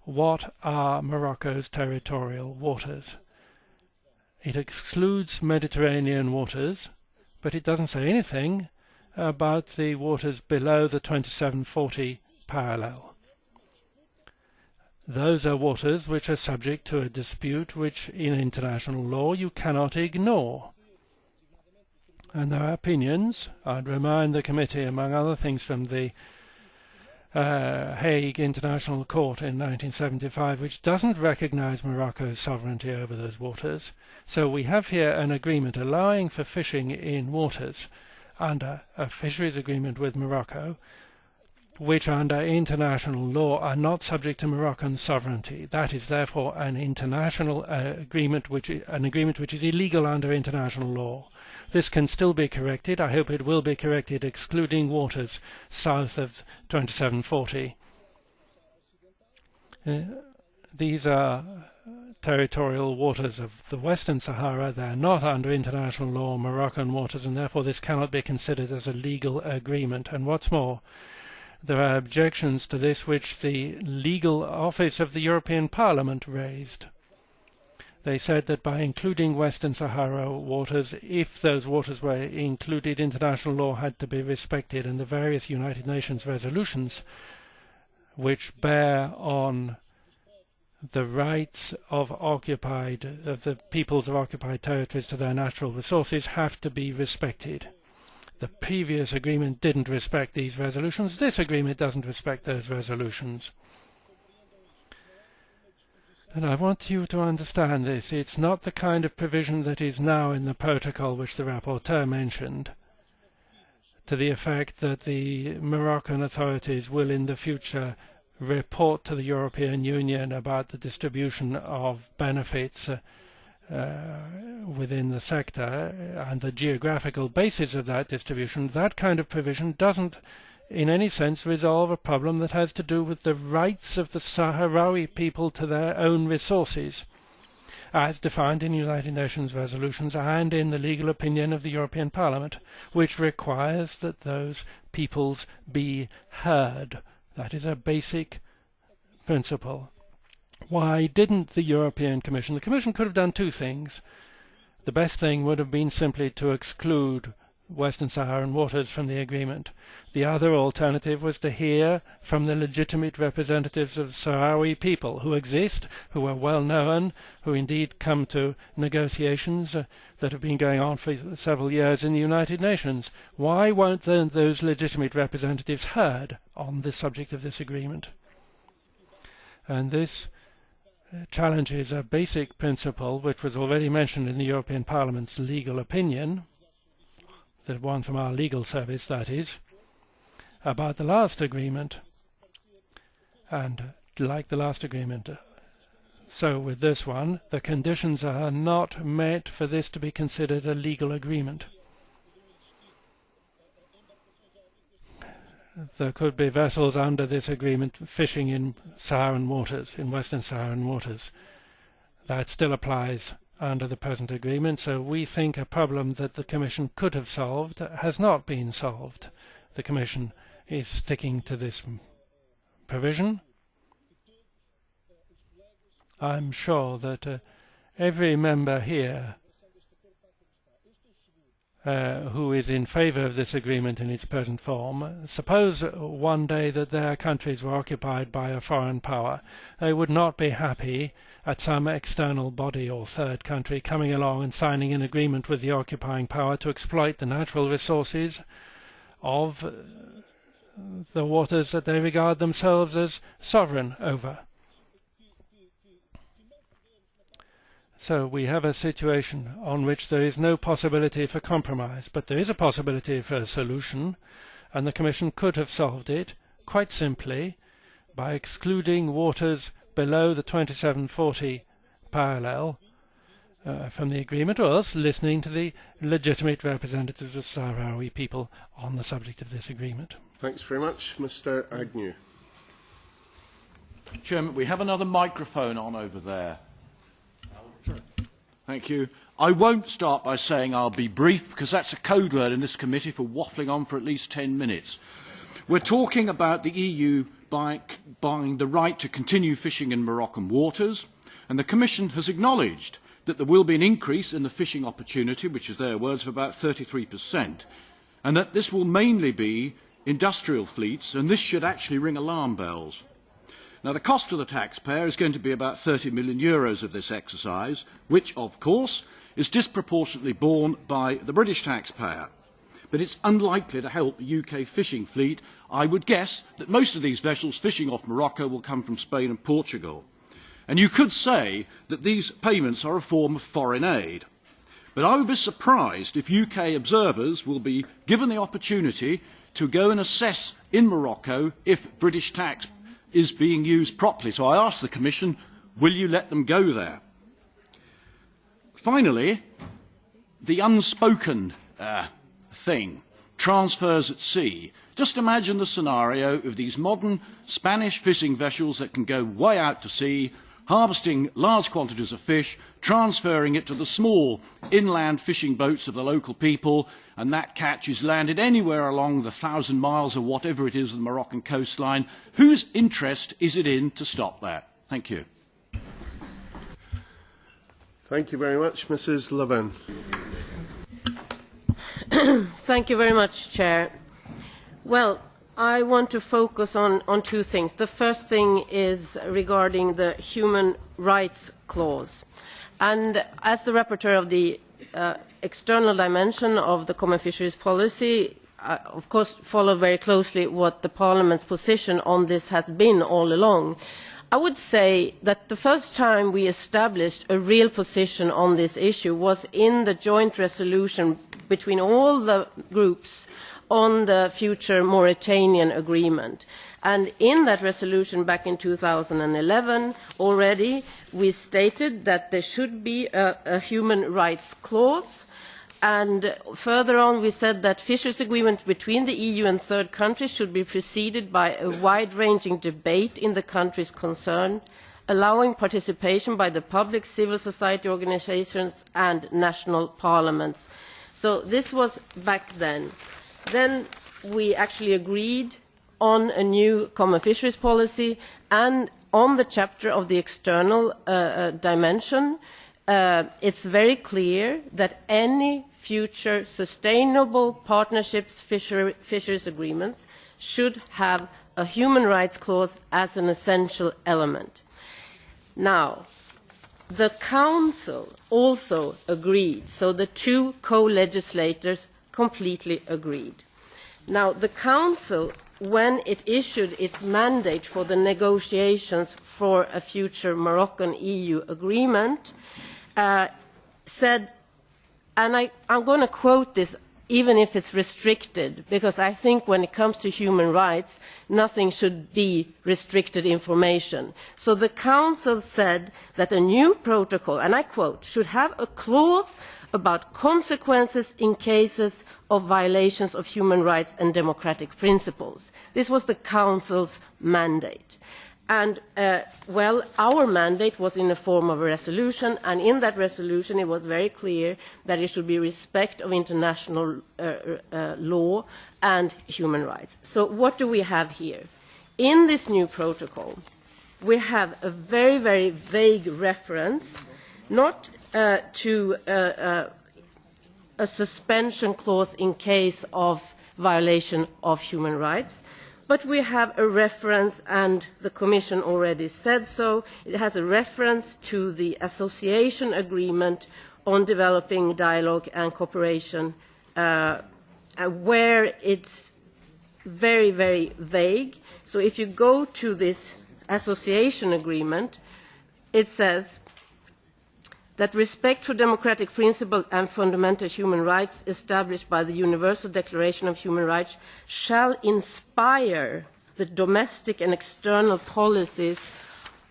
what are Morocco's territorial waters. It excludes Mediterranean waters, but it doesn't say anything about the waters below the 2740 parallel. Those are waters which are subject to a dispute which in international law you cannot ignore. And there are opinions, I'd remind the committee, among other things, from the Hague International Court in 1975, which doesn't recognize Morocco's sovereignty over those waters. So we have here an agreement allowing for fishing in waters under a fisheries agreement with Morocco, which under international law are not subject to Moroccan sovereignty. That is therefore an international agreement, which is illegal under international law. This can still be corrected. I hope it will be corrected, excluding waters south of 2740. These are territorial waters of the Western Sahara. They are not under international law Moroccan waters, and therefore this cannot be considered as a legal agreement. And what's more, there are objections to this which the legal office of the European Parliament raised. They said that by including Western Sahara waters, if those waters were included, international law had to be respected, and the various United Nations resolutions which bear on the rights of the peoples of occupied territories to their natural resources have to be respected. The previous agreement didn't respect these resolutions. This agreement doesn't respect those resolutions. And I want you to understand this. It's not the kind of provision that is now in the protocol which the rapporteur mentioned, to the effect that the Moroccan authorities will in the future report to the European Union about the distribution of benefits within the sector and the geographical basis of that distribution. That kind of provision doesn't in any sense resolve a problem that has to do with the rights of the Sahrawi people to their own resources, as defined in United Nations resolutions and in the legal opinion of the European Parliament, which requires that those peoples be heard. That is a basic principle. Why didn't the European Commission? The Commission could have done two things. The best thing would have been simply to exclude Western Saharan waters from the agreement. The other alternative was to hear from the legitimate representatives of Sahrawi people who exist, who are well known, who indeed come to negotiations that have been going on for several years in the United Nations. Why weren't then those legitimate representatives heard on the subject of this agreement? And this challenges a basic principle which was already mentioned in the European Parliament's legal opinion, the one from our legal service, that is, about the last agreement. And like the last agreement, so with this one, the conditions are not met for this to be considered a legal agreement. There could be vessels under this agreement fishing in Saharan waters, in Western Saharan waters. That still applies under the present agreement, so we think a problem that the Commission could have solved has not been solved. The Commission is sticking to this provision. I'm sure that every member here who is in favour of this agreement in its present form, suppose one day that their countries were occupied by a foreign power, they would not be happy at some external body or third country coming along and signing an agreement with the occupying power to exploit the natural resources of the waters that they regard themselves as sovereign over. So we have a situation on which there is no possibility for compromise, but there is a possibility for a solution, and the Commission could have solved it quite simply by excluding waters below the 2740 parallel from the agreement, or else listening to the legitimate representatives of Sahrawi people on the subject of this agreement. Thanks very much. Mr. Agnew. Chairman, we have another microphone on over there. Thank you. I won't start by saying I'll be brief, because that's a code word in this committee for waffling on for at least 10 minutes. We're talking about the EU buying the right to continue fishing in Moroccan waters, and the Commission has acknowledged that there will be an increase in the fishing opportunity, which is their words, of about 33%. and that this will mainly be industrial fleets, and this should actually ring alarm bells. Now, the cost to the taxpayer is going to be about €30 million of this exercise, which, of course, is disproportionately borne by the British taxpayer. But it's unlikely to help the UK fishing fleet. I would guess that most of these vessels fishing off Morocco will come from Spain and Portugal. And you could say that these payments are a form of foreign aid. But I would be surprised if UK observers will be given the opportunity to go and assess in Morocco if British tax is being used properly. So I ask the Commission, will you let them go there? Finally, the unspoken thing, transfers at sea. Just imagine the scenario of these modern Spanish fishing vessels that can go way out to sea, harvesting large quantities of fish, transferring it to the small inland fishing boats of the local people, and that catch is landed anywhere along the 1,000 miles or whatever it is of the Moroccan coastline. Whose interest is it in to stop that? Thank you. Thank you very much. Mrs. Levin. Thank you very much, Chair. Well, I want to focus on two things. The first thing is regarding the human rights clause. And as the rapporteur of the external dimension of the common fisheries policy, I, of course, follow very closely what the Parliament's position on this has been all along. I would say that the first time we established a real position on this issue was in the joint resolution between all the groups on the future Mauritanian agreement. And in that resolution back in 2011 already we stated that there should be a human rights clause, and further on we said that fisheries agreements between the EU and third countries should be preceded by a wide-ranging debate in the countries concerned, allowing participation by the public, civil society organisations and national parliaments. So this was back then. Then we actually agreed on a new common fisheries policy, and on the chapter of the external dimension, it's very clear that any future sustainable partnerships fisheries agreements should have a human rights clause as an essential element. Now, the Council also agreed, so the two co-legislators completely agreed. Now, the Council, when it issued its mandate for the negotiations for a future Moroccan-EU agreement, said, and I'm going to quote this even if it's restricted, because I think when it comes to human rights, nothing should be restricted information. So the Council said that a new protocol, and I quote, should have a clause about consequences in cases of violations of human rights and democratic principles. This was the Council's mandate. And, well, our mandate was in the form of a resolution, and in that resolution it was very clear that it should be respect of international law and human rights. So what do we have here? In this new protocol, we have a very, very vague reference, not to a suspension clause in case of violation of human rights, but we have a reference, and the Commission already said so, it has a reference to the association agreement on developing dialogue and cooperation, where it's very, very vague. So if you go to this association agreement, it says that respect for democratic principles and fundamental human rights established by the Universal Declaration of Human Rights shall inspire the domestic and external policies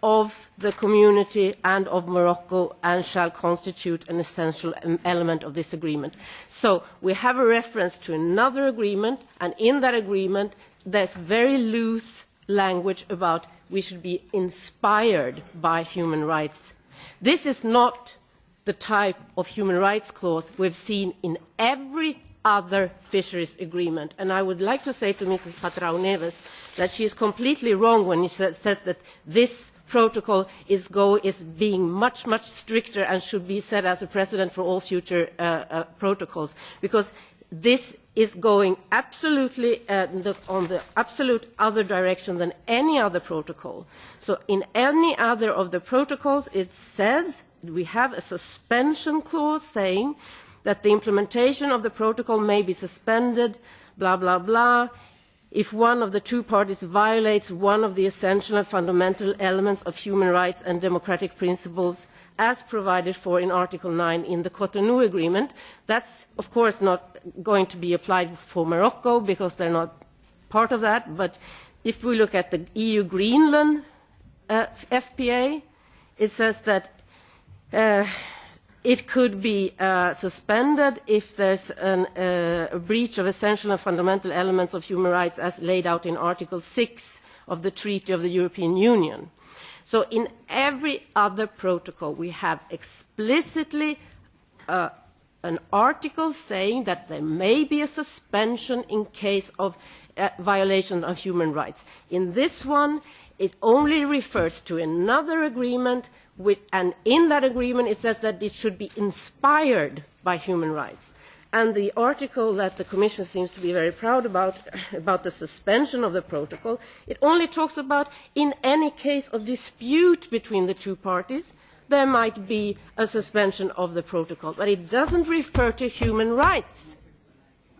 of the community and of Morocco and shall constitute an essential element of this agreement. So we have a reference to another agreement, and in that agreement there's very loose language about we should be inspired by human rights. This is not the type of human rights clause we've seen in every other fisheries agreement. And I would like to say to Mrs. Patrão Neves that she is completely wrong when she says that this protocol is being much, much stricter and should be set as a precedent for all future protocols, because this is going absolutely on the absolute other direction than any other protocol. So in any other of the protocols, it says we have a suspension clause saying that the implementation of the protocol may be suspended, blah, blah, blah, if one of the two parties violates one of the essential and fundamental elements of human rights and democratic principles as provided for in Article 9 in the Cotonou Agreement. That's, of course, not going to be applied for Morocco because they're not part of that. But if we look at the EU-Greenland FPA, it says that it could be suspended if there's a breach of essential and fundamental elements of human rights as laid out in Article 6 of the Treaty of the European Union. So in every other protocol, we have explicitly an article saying that there may be a suspension in case of violation of human rights. In this one, it only refers to another agreement, and in that agreement it says that it should be inspired by human rights. And the article that the Commission seems to be very proud about the suspension of the protocol, it only talks about in any case of dispute between the two parties, there might be a suspension of the protocol. But it doesn't refer to human rights.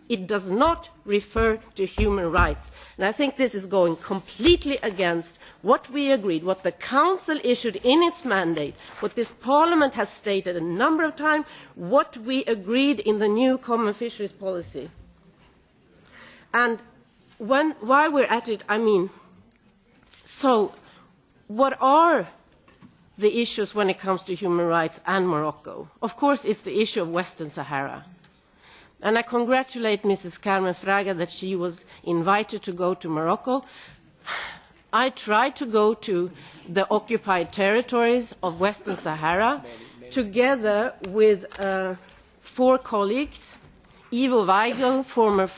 It does not refer to human rights. And I think this is going completely against what we agreed, what the Council issued in its mandate, what this Parliament has stated a number of times, what we agreed in the new common fisheries policy. And while we're at it, so what are the issues when it comes to human rights and Morocco? Of course, it's the issue of Western Sahara. And I congratulate Mrs. Carmen Fraga that she was invited to go to Morocco. I tried to go to the occupied territories of Western Sahara together with 4 colleagues, Ivo Weigel, former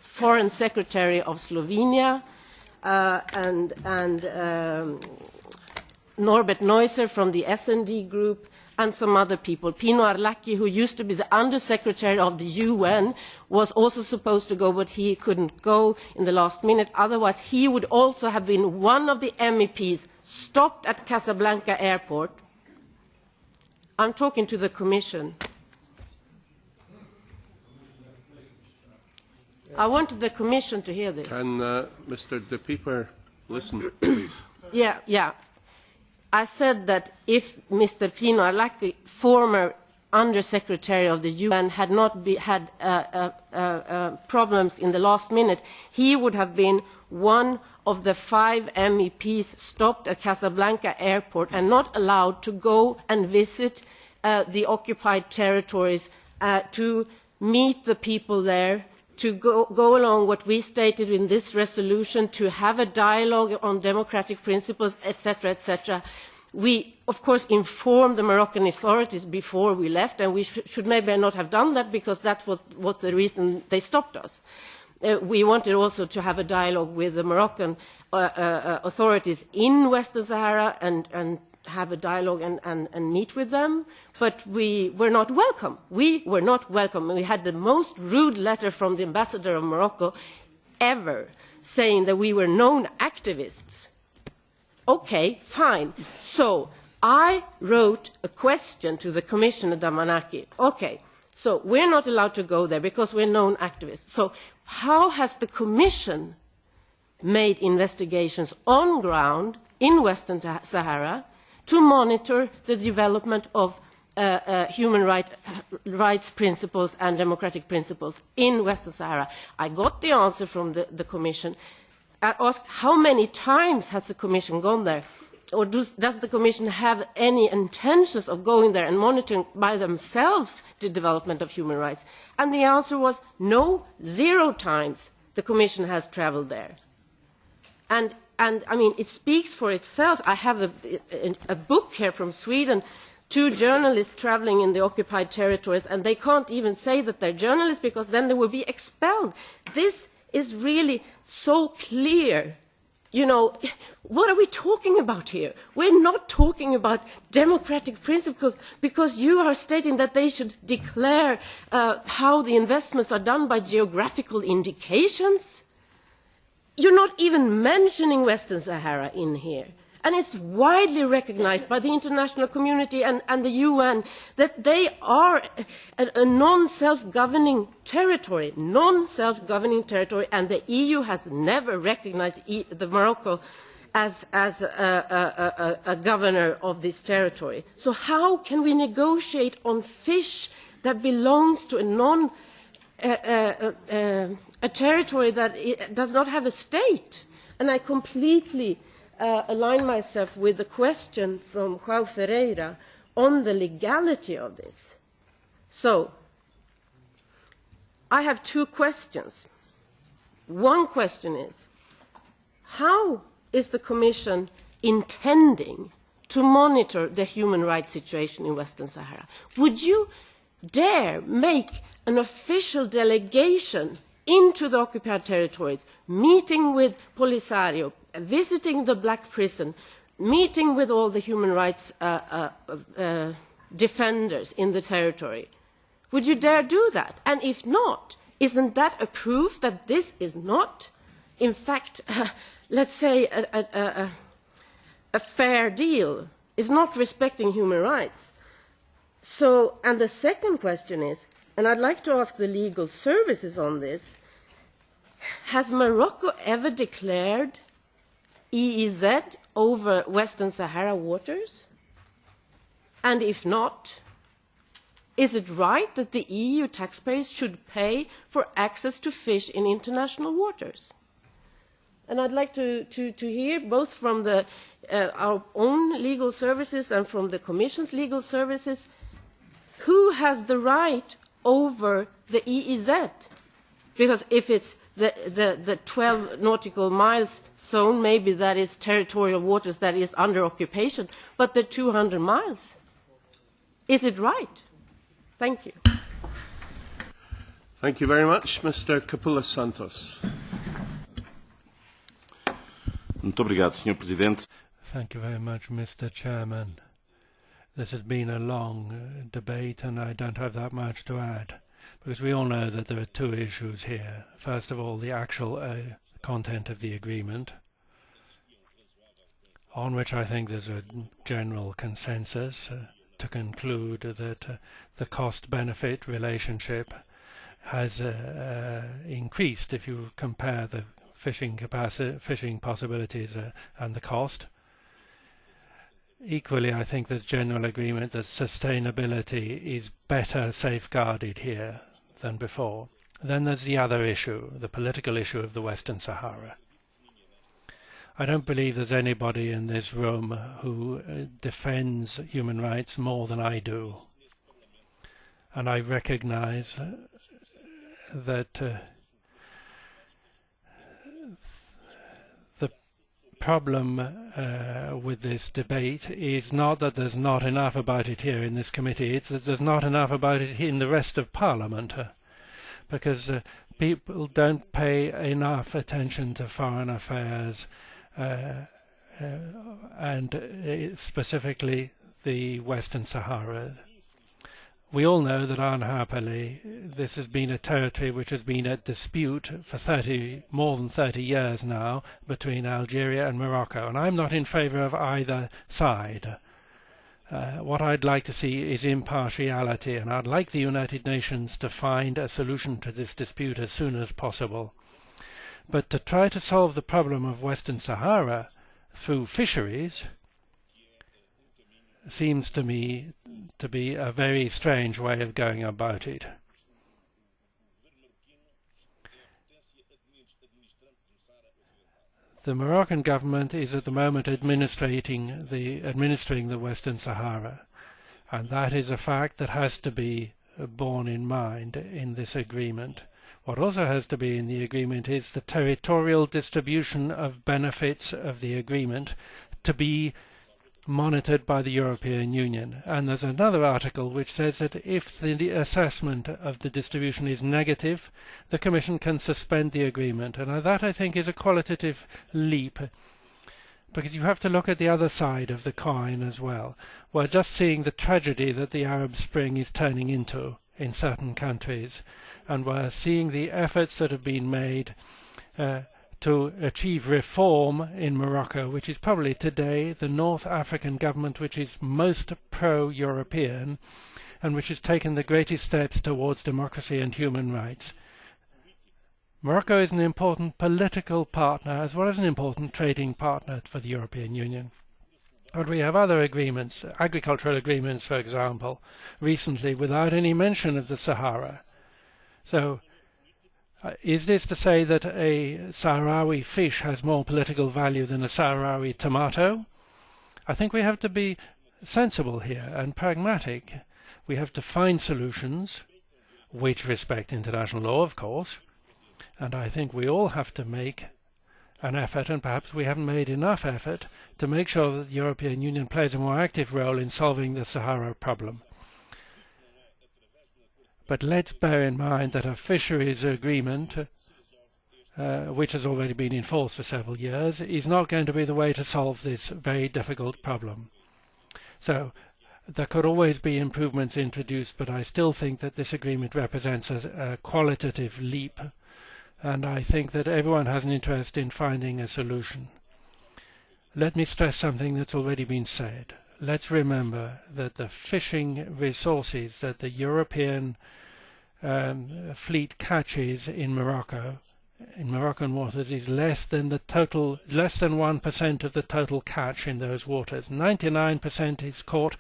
Foreign Secretary of Slovenia, and Norbert Neusser from the SD group, and some other people. Pino Arlacchi, who used to be the Undersecretary of the UN, was also supposed to go, but he couldn't go in the last minute. Otherwise, he would also have been one of the MEPs stopped at Casablanca airport. I'm talking to the Commission. I wanted the Commission to hear this. Can Mr. De Pieper listen, please? Yeah. I said that if Mr. Pino Arlacchi, former Undersecretary of the UN, had not had problems in the last minute, he would have been one of the 5 MEPs stopped at Casablanca airport and not allowed to go and visit the occupied territories, to meet the people there, to go along what we stated in this resolution, to have a dialogue on democratic principles, etc., etc. We, of course, informed the Moroccan authorities before we left, and we should maybe not have done that because that's what the reason they stopped us. We wanted also to have a dialogue with the Moroccan authorities in Western Sahara and have a dialogue and meet with them, but we were not welcome. We were not welcome. We had the most rude letter from the ambassador of Morocco ever, saying that we were known activists. Okay, fine. So I wrote a question to the Commissioner Damanaki. Okay, so we're not allowed to go there because we're known activists. So how has the Commission made investigations on ground in Western Sahara to monitor the development of human rights principles and democratic principles in Western Sahara? I got the answer from the Commission. I asked, how many times has the Commission gone there? Or does the Commission have any intentions of going there and monitoring by themselves the development of human rights? And the answer was no, 0 times the Commission has travelled there. And it speaks for itself. I have a book here from Sweden, 2 journalists travelling in the occupied territories, and they can't even say that they're journalists because then they will be expelled. This is really so clear you know, what are we talking about here? We're not talking about democratic principles because you are stating that they should declare how the investments are done by geographical indications. You're not even mentioning Western Sahara in here. And it's widely recognized by the international community and the UN that they are a non-self-governing territory, and the EU has never recognized the Morocco as a governor of this territory. So how can we negotiate on fish that belongs to a territory that does not have a state? And I completely align myself with the question from João Ferreira on the legality of this. So, I have two questions. One question is, how is the Commission intending to monitor the human rights situation in Western Sahara? Would you dare make an official delegation into the occupied territories, meeting with Polisario, visiting the black prison, meeting with all the human rights defenders in the territory? Would you dare do that? And if not, isn't that a proof that this is not, in fact, let's say, a fair deal, is not respecting human rights? So, and the second question is, and I'd like to ask the legal services on this, has Morocco ever declared EEZ over Western Sahara waters? And if not, is it right that the EU taxpayers should pay for access to fish in international waters? And I'd like to hear both from our own legal services and from the Commission's legal services, who has the right over the EEZ? Because if it's the 12 nautical miles zone, maybe that is territorial waters that is under occupation, but the 200 miles, is it right? Thank you. Thank you very much. Mr. Capoulas Santos. Muito obrigado, Sr. Presidente. Thank you very much, Mr. Chairman. This has been a long debate, and I don't have that much to add, because we all know that there are two issues here. First of all, the actual content of the agreement, on which I think there's a general consensus to conclude that the cost-benefit relationship has increased if you compare the fishing possibilities and the cost. Equally, I think there's general agreement that sustainability is better safeguarded here than before. Then there's the other issue, the political issue of the Western Sahara. I don't believe there's anybody in this room who defends human rights more than I do. And I recognize that the problem with this debate is not that there's not enough about it here in this committee, it's that there's not enough about it in the rest of Parliament, because people don't pay enough attention to foreign affairs and specifically the Western Sahara. We all know that unhappily this has been a territory which has been at dispute for more than 30 years now between Algeria and Morocco, and I'm not in favour of either side. What I'd like to see is impartiality, and I'd like the United Nations to find a solution to this dispute as soon as possible. But to try to solve the problem of Western Sahara through fisheries seems to me to be a very strange way of going about it. The Moroccan government is at the moment administering the Western Sahara, and that is a fact that has to be borne in mind in this agreement. What also has to be in the agreement is the territorial distribution of benefits of the agreement to be monitored by the European Union. And there's another article which says that if the assessment of the distribution is negative, the Commission can suspend the agreement. And that, I think, is a qualitative leap, because you have to look at the other side of the coin as well. We're just seeing the tragedy that the Arab Spring is turning into in certain countries, and we're seeing the efforts that have been made to achieve reform in Morocco, which is probably today the North African government which is most pro-European and which has taken the greatest steps towards democracy and human rights. Morocco is an important political partner as well as an important trading partner for the European Union. But we have other agreements, agricultural agreements, for example, recently without any mention of the Sahara. So is this to say that a Sahrawi fish has more political value than a Sahrawi tomato? I think we have to be sensible here and pragmatic. We have to find solutions which respect international law, of course, and I think we all have to make an effort, and perhaps we haven't made enough effort, to make sure that the European Union plays a more active role in solving the Sahara problem. But let's bear in mind that a fisheries agreement, which has already been in force for several years, is not going to be the way to solve this very difficult problem. So there could always be improvements introduced, but I still think that this agreement represents a qualitative leap, and I think that everyone has an interest in finding a solution. Let me stress something that's already been said. Let's remember that the fishing resources that the European fleet catches in Morocco, in Moroccan waters, is less than 1% of the total catch in those waters. 99% is caught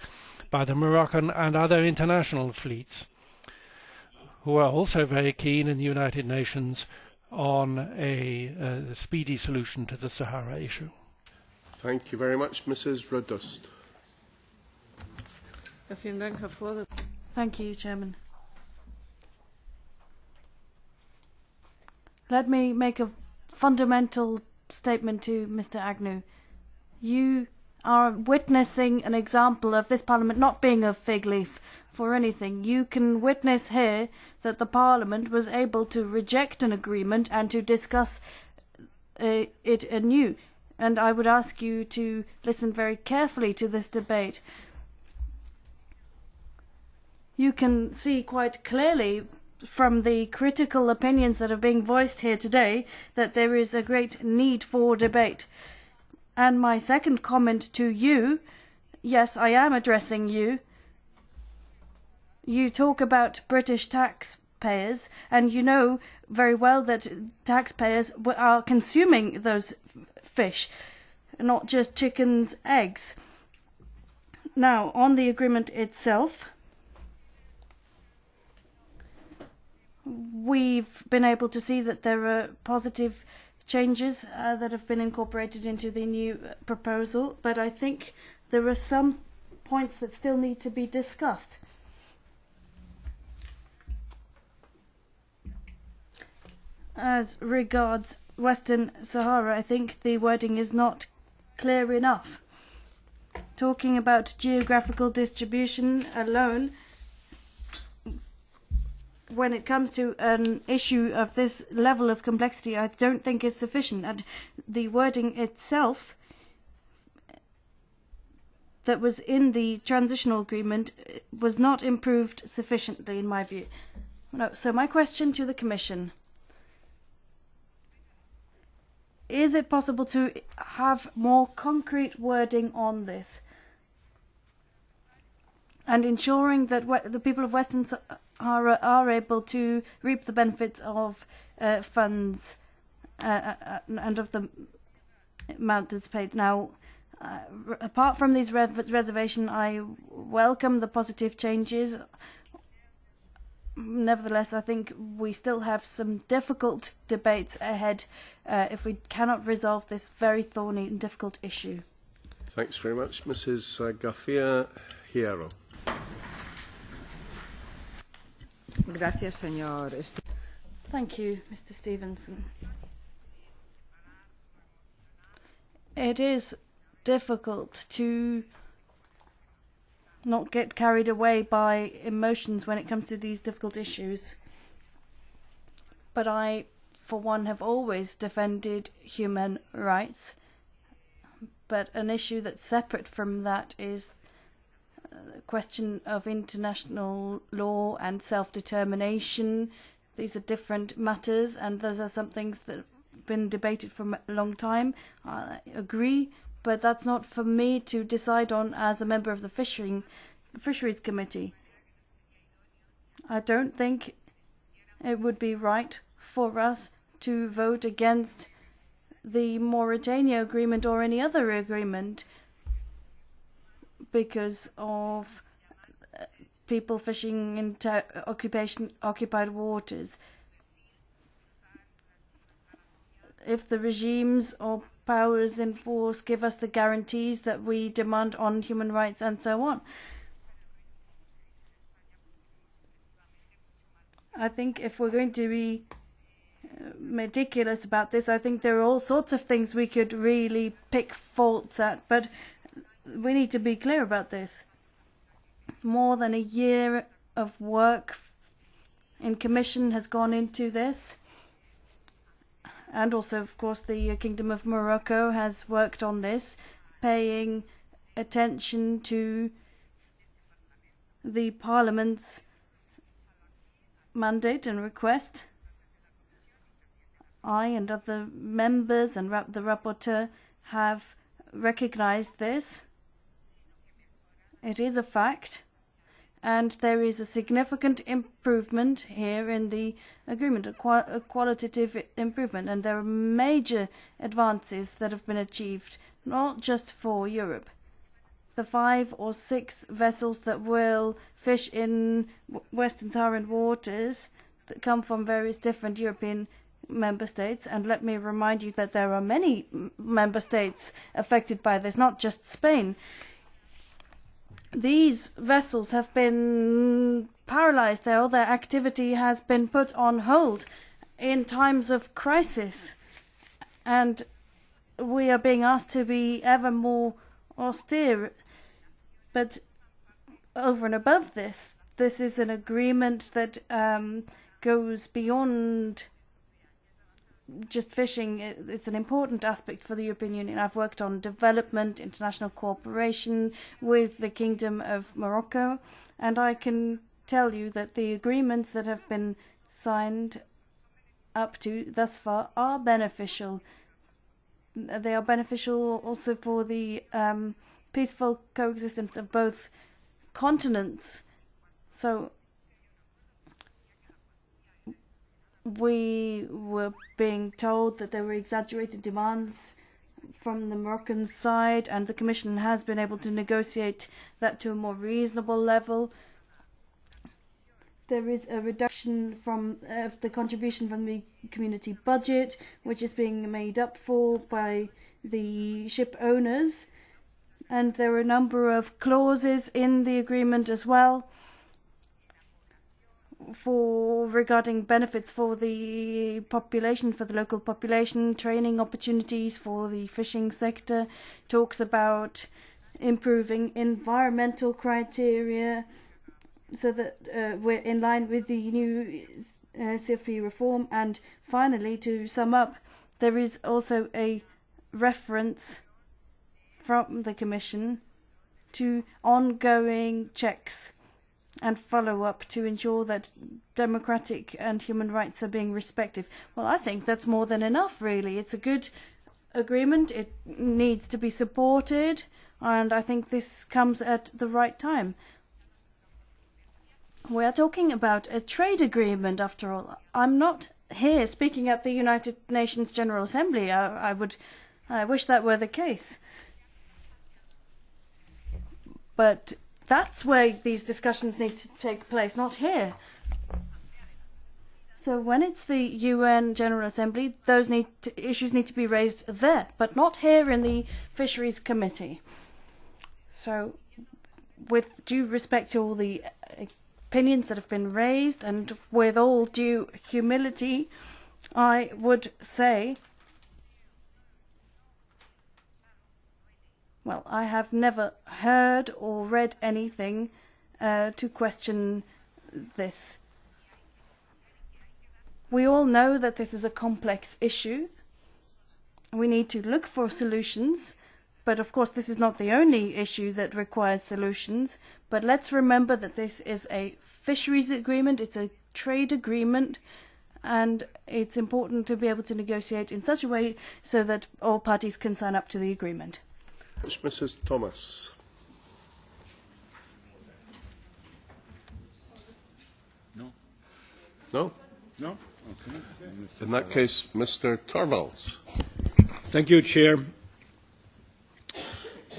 by the Moroccan and other international fleets, who are also very keen in the United Nations on a speedy solution to the Sahara issue. Thank you very much, Mrs. Rodust. Thank you, Chairman. Let me make a fundamental statement to Mr. Agnew. You are witnessing an example of this Parliament not being a fig leaf for anything. You can witness here that the Parliament was able to reject an agreement and to discuss it anew. And I would ask you to listen very carefully to this debate. You can see quite clearly from the critical opinions that are being voiced here today that there is a great need for debate. And my second comment to you, yes, I am addressing you. You talk about British taxpayers, and you know very well that taxpayers are consuming those fish, not just chickens' eggs. Now, on the agreement itself, we've been able to see that there are positive changes that have been incorporated into the new proposal, but I think there are some points that still need to be discussed. As regards Western Sahara, I think the wording is not clear enough. Talking about geographical distribution alone, when it comes to an issue of this level of complexity, I don't think is sufficient. And the wording itself that was in the transitional agreement was not improved sufficiently, in my view. No, so my question to the Commission: is it possible to have more concrete wording on this, and ensuring that the people of Western Sahara are able to reap the benefits of funds and of the amount that's paid? Now, apart from these reservations, I welcome the positive changes. Nevertheless, I think we still have some difficult debates ahead if we cannot resolve this very thorny and difficult issue. Thanks very much. Mrs. Garcia Hierro. Thank you, Mr. Stevenson. It is difficult to not get carried away by emotions when it comes to these difficult issues. But I, for one, have always defended human rights. But an issue that's separate from that is the question of international law and self-determination. These are different matters, and those are some things that have been debated for a long time. I agree, but that's not for me to decide on as a member of the Fisheries Committee. I don't think it would be right for us to vote against the Mauritania agreement or any other agreement because of people fishing in occupied waters. If the regimes or powers in force give us the guarantees that we demand on human rights and so on, I think if we're going to be meticulous about this, I think there are all sorts of things we could really pick faults at, but we need to be clear about this. More than a year of work in Commission has gone into this, and also, of course, the Kingdom of Morocco has worked on this, paying attention to the Parliament's mandate and request. I and other members and the rapporteur have recognized this. It is a fact, and there is a significant improvement here in the agreement, a qualitative improvement, and there are major advances that have been achieved, not just for Europe. The 5 or 6 vessels that will fish in Western Saharan waters that come from various different European member states, and let me remind you that there are many member states affected by this, not just Spain. These vessels have been paralyzed. All their activity has been put on hold in times of crisis, and we are being asked to be ever more austere. But over and above this, this is an agreement that goes beyond just fishing. It's an important aspect for the European Union. I've worked on development, international cooperation with the Kingdom of Morocco, and I can tell you that the agreements that have been signed up to thus far are beneficial. They are beneficial also for the peaceful coexistence of both continents. So we were being told that there were exaggerated demands from the Moroccan side, and the Commission has been able to negotiate that to a more reasonable level. There is a reduction from the contribution from the community budget, which is being made up for by the ship owners, and there are a number of clauses in the agreement as well regarding benefits for the population, for the local population, training opportunities for the fishing sector, talks about improving environmental criteria so that we're in line with the new CFP reform. And finally, to sum up, there is also a reference from the Commission to ongoing checks and follow-up to ensure that democratic and human rights are being respected. Well, I think that's more than enough, really. It's a good agreement. It needs to be supported, and I think this comes at the right time. We are talking about a trade agreement, after all. I'm not here speaking at the United Nations General Assembly. I wish that were the case. But that's where these discussions need to take place, not here. So when it's the UN General Assembly, those issues need to be raised there, but not here in the Fisheries Committee. So with due respect to all the opinions that have been raised, and with all due humility, I would say Well, I have never heard or read anything to question this. We all know that this is a complex issue. We need to look for solutions, but of course this is not the only issue that requires solutions. But let's remember that this is a fisheries agreement, it's a trade agreement, and it's important to be able to negotiate in such a way so that all parties can sign up to the agreement. Mrs. Thomas. No. No? No? Okay. In that case, Mr. Torvalds. Thank you, Chair.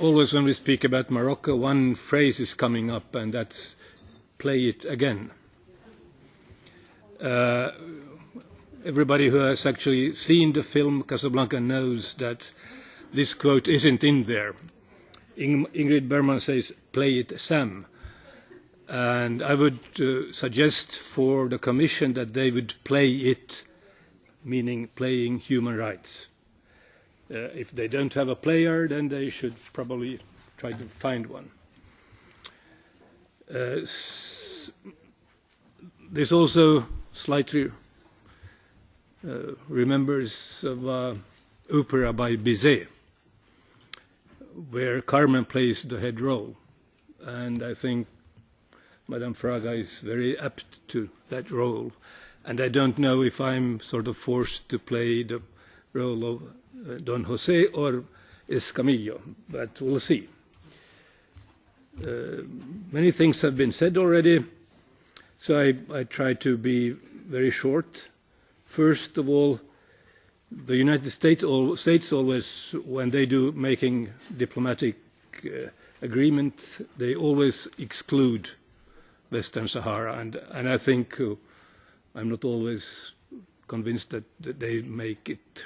Always when we speak about Morocco, one phrase is coming up, and that's play it again. Everybody who has actually seen the film Casablanca knows that this quote isn't in there. Ingrid Bergman says, play it, Sam. And I would suggest for the Commission that they would play it, meaning playing human rights. If they don't have a player, then they should probably try to find one. This also slightly remembers of Opera by Bizet, where Carmen plays the head role. And I think Madame Fraga is very apt to that role. And I don't know if I'm sort of forced to play the role of Don José or Escamillo, but we'll see. Many things have been said already, so I try to be very short. First of all, the United States always, when they do making diplomatic agreement, they always exclude Western Sahara, and I think I'm not always convinced that they make it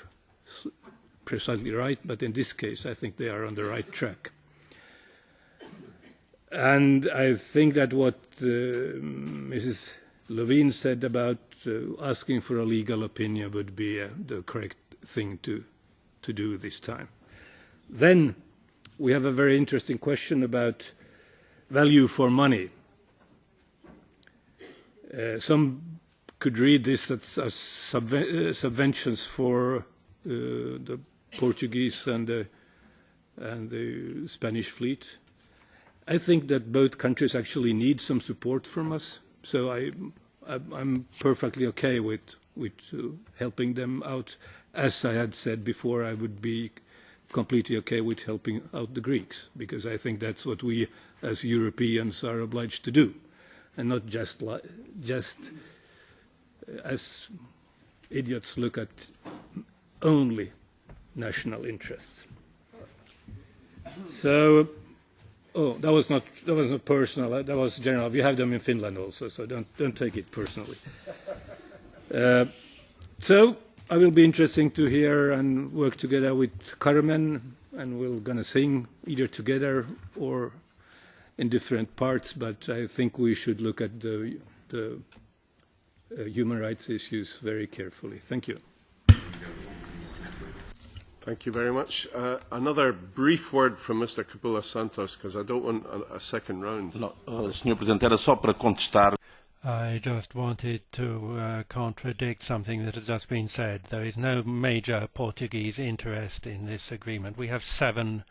precisely right, but in this case I think they are on the right track. And I think that what Mrs. Levine said about asking for a legal opinion would be the correct thing to do this time. Then we have a very interesting question about value for money. Some could read this as subventions for the Portuguese and the Spanish fleet. I think that both countries actually need some support from us, so I'm perfectly okay with helping them out. As I had said before, I would be completely okay with helping out the Greeks, because I think that's what we as Europeans are obliged to do, and not just as idiots look at only national interests. So, that was not personal. That was general. We have them in Finland also, so don't take it personally. So I will be interesting to hear and work together with Carmen, and we're going to sing either together or in different parts. But I think we should look at the human rights issues very carefully. Thank you. Thank you very much. Another brief word from Mr. Capoulas Santos, because I don't want a second round. No, Sr. Presidente, era só para contestar. I just wanted to contradict something that has just been said. There is no major Portuguese interest in this agreement. We have 7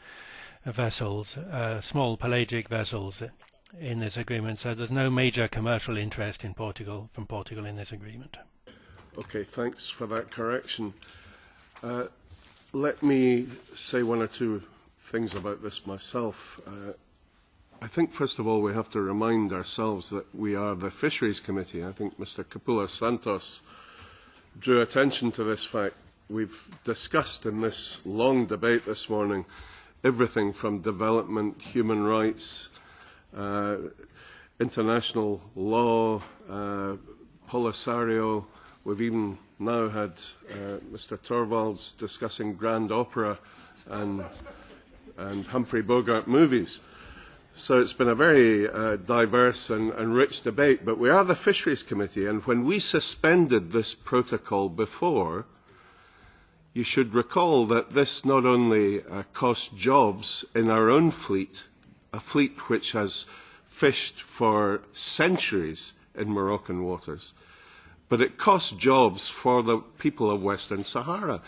vessels, small pelagic vessels, in this agreement, so there's no major commercial interest in from Portugal in this agreement. Okay, thanks for that correction. Let me say one or two things about this myself. I think, first of all, we have to remind ourselves that we are the Fisheries Committee. I think Mr. Capoulas Santos drew attention to this fact. We've discussed in this long debate this morning everything from development, human rights, international law, Polisario. We've even now had Mr. Torvalds discussing Grand Opera and Humphrey Bogart movies. So it's been a very diverse and rich debate, but we are the Fisheries Committee, and when we suspended this protocol before, you should recall that this not only costs jobs in our own fleet, a fleet which has fished for centuries in Moroccan waters, but it costs jobs for the people of Western Sahara.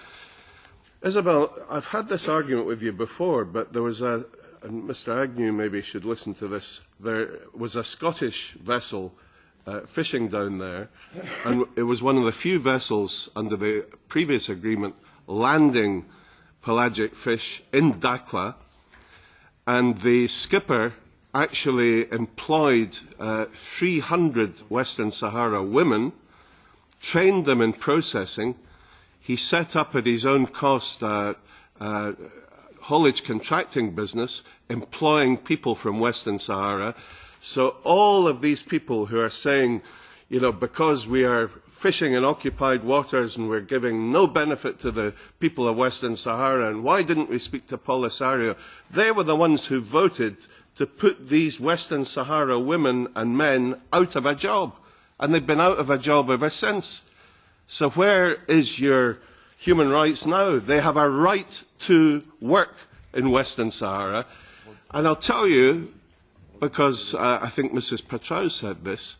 Isabel, I've had this argument with you before, but there was and Mr Agnew maybe should listen to this, there was a Scottish vessel fishing down there, and it was one of the few vessels under the previous agreement landing pelagic fish in Dakhla, and the skipper actually employed 300 Western Sahara women, trained them in processing. He set up at his own cost a haulage contracting business, employing people from Western Sahara. So all of these people who are saying, you know, because we are fishing in occupied waters and we're giving no benefit to the people of Western Sahara, and why didn't we speak to Polisario? They were the ones who voted to put these Western Sahara women and men out of a job. And they've been out of a job ever since. So where is your human rights now? They have a right to work in Western Sahara. And I'll tell you, because I think Mrs. Patrao said this,